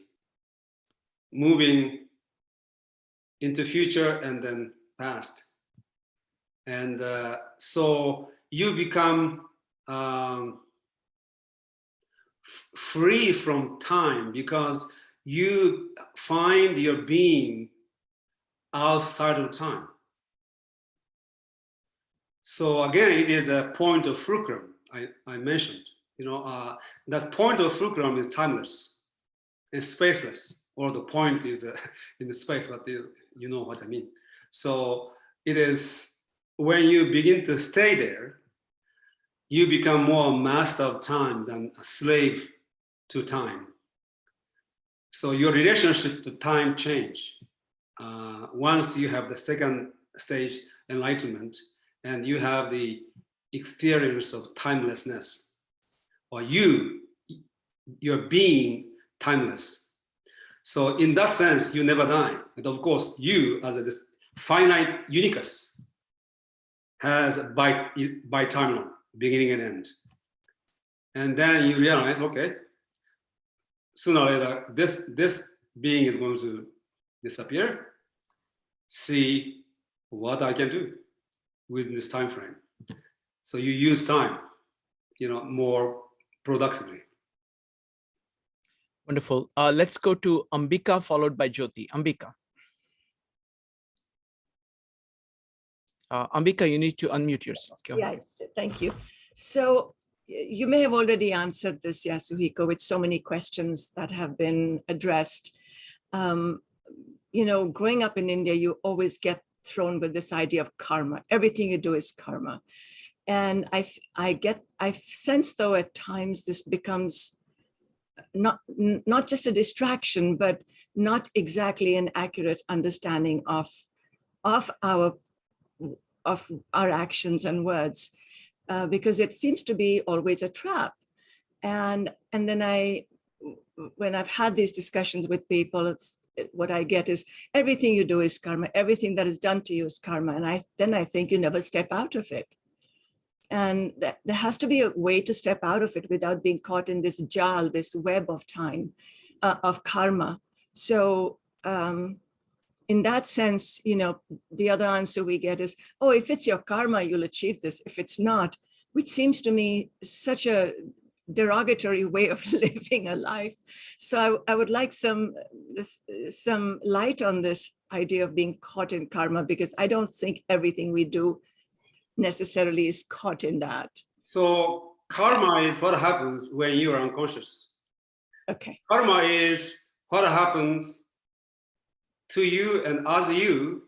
moving into future and then past. And so you become free from time because you find your being outside of time. So again, it is a point of fulcrum I mentioned. that point of fulcrum is timeless and spaceless, or the point is in the space, but you know what I mean. So it is when you begin to stay there, you become more a master of time than a slave to time. So your relationship to time change once you have the second stage enlightenment and you have the experience of timelessness, or you're being timeless. So in that sense, you never die. And of course, you as this finite uniqueness has by time, beginning and end. And then you realize, okay, sooner or later, this being is going to disappear. See what I can do within this time frame. So you use time, more productively. Wonderful. Let's go to Ambika, followed by Jyoti. Ambika. Ambika, you need to unmute yourself. Go ahead. Yes, thank you. So you may have already answered this, Yasuhiko, with so many questions that have been addressed. Growing up in India, you always get thrown with this idea of karma. Everything you do is karma. And I sense though at times this becomes not just a distraction, but not exactly an accurate understanding of our actions and words, because it seems to be always a trap. And then when I've had these discussions with people, what I get is everything you do is karma, everything that is done to you is karma. And then I think you never step out of it. And there has to be a way to step out of it without being caught in this jal, this web of time, of karma. So in that sense, the other answer we get is, oh, if it's your karma, you'll achieve this. If it's not, which seems to me such a derogatory way of living a life. So I would like some light on this idea of being caught in karma, because I don't think everything we do necessarily is caught in that. So karma is what happens when you are unconscious. Okay. Karma is what happens to you and as you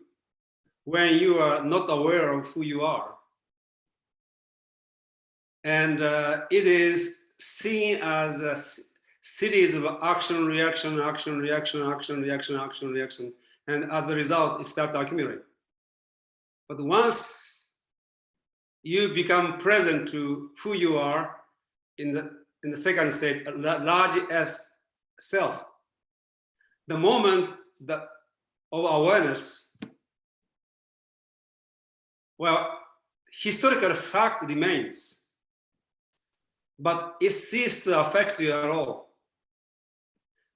when you are not aware of who you are. And it is seen as a series of action, reaction, action, reaction, action, reaction, action, reaction. And as a result, it starts to accumulate. But once you become present to who you are in the second state, large S self, the moment of awareness, well, historical fact remains, but it ceases to affect you at all.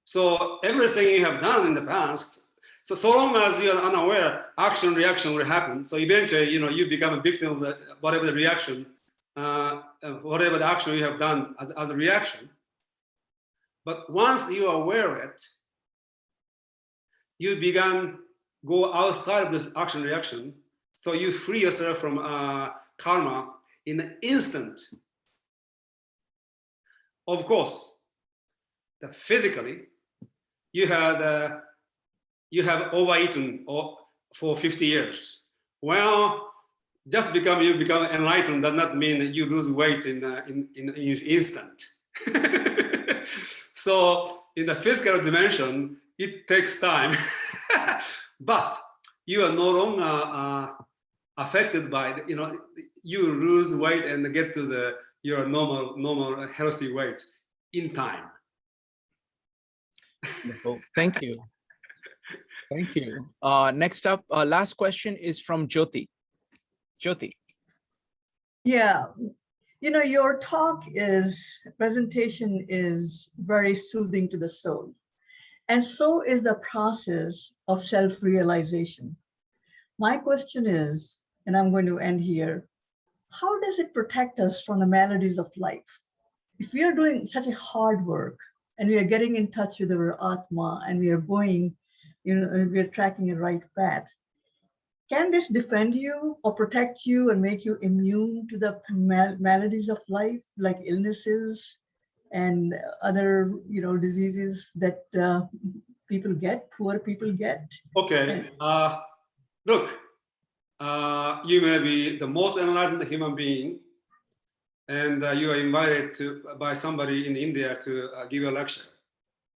So everything you have done in the past, so long as you are unaware, action, reaction will happen. So eventually, you become a victim of whatever the reaction, whatever the action you have done as a reaction. But once you are aware of it, you go outside of this action reaction. So you free yourself from karma in an instant. Of course, physically, you have overeaten for 50 years. Well, just you become enlightened does not mean that you lose weight in an instant. So in the physical dimension, it takes time, but you are no longer affected by you lose weight and get to your normal healthy weight in time. Thank you. Thank you. Next up, last question is from Jyoti. Jyoti. Yeah, your presentation is very soothing to the soul. And so is the process of self-realization. My question is, and I'm going to end here, how does it protect us from the maladies of life? If we are doing such a hard work and we are getting in touch with our Atma and we are going, we are tracking a right path, can this defend you or protect you and make you immune to the maladies of life, like illnesses and other, diseases that people get, poor people get? Okay. Look, you may be the most enlightened human being, and you are invited by somebody in India to give a lecture.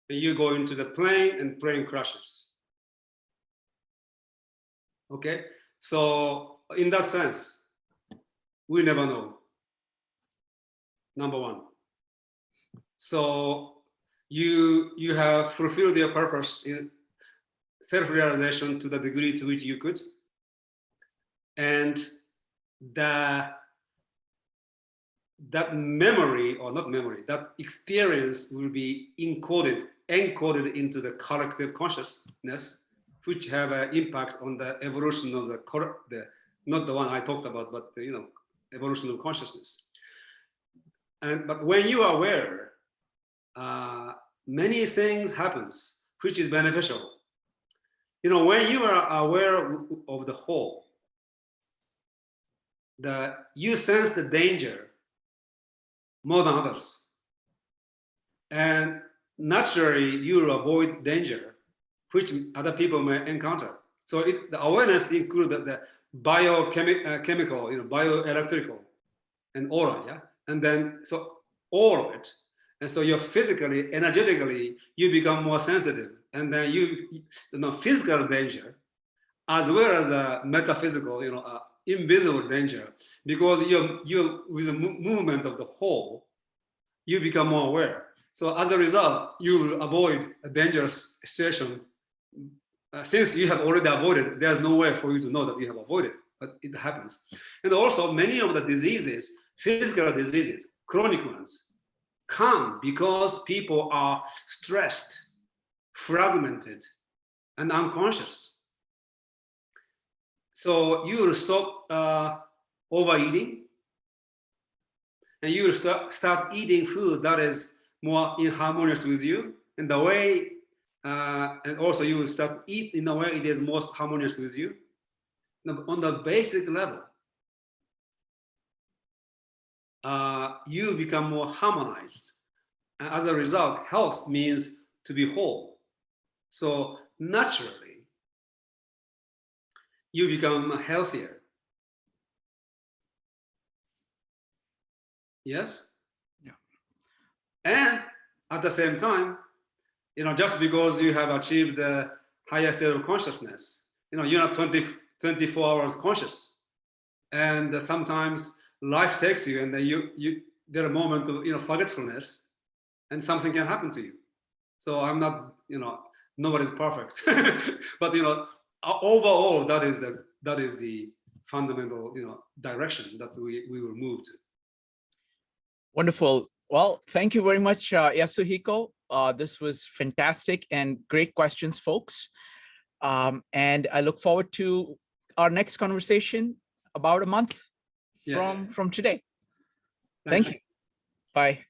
And you go into the plane and plane crashes. Okay, so in that sense, we never know. Number one. So you have fulfilled your purpose in self-realization to the degree to which you could, and that memory, or not memory, that experience will be encoded into the collective consciousness, which have an impact on the evolution of the not the one I talked about, but the, evolution of consciousness. But when you are aware, many things happens which is beneficial. When you are aware of the whole, you sense the danger more than others, and naturally you avoid danger which other people may encounter. So the awareness includes the biochemical, bioelectrical, and aura, yeah, and then so all of it, and so you're physically, energetically, you become more sensitive, and then physical danger, as well as metaphysical, invisible danger, because you with the movement of the whole, you become more aware. So as a result, you will avoid a dangerous situation. Since you have already avoided, there's no way for you to know that you have avoided, but it happens. And also many of the diseases, physical diseases, chronic ones, come because people are stressed, fragmented, and unconscious. So you will stop overeating, and you will start eating food that is more in harmonious with you, and the way, and also you will start eat in a way it is most harmonious with you. Now, on the basic level, you become more harmonized. And as a result, health means to be whole. So naturally, you become healthier. Yes? Yeah. And at the same time, just because you have achieved the higher state of consciousness, you're not 24 hours conscious. And sometimes life takes you, and then you there a moment of forgetfulness, and something can happen to you. So I'm not, nobody's perfect, but overall, that is the fundamental direction that we will move to. Wonderful. Well, thank you very much, Yasuhiko. This was fantastic and great questions, folks. And I look forward to our next conversation about a month from today. Thank you. Bye.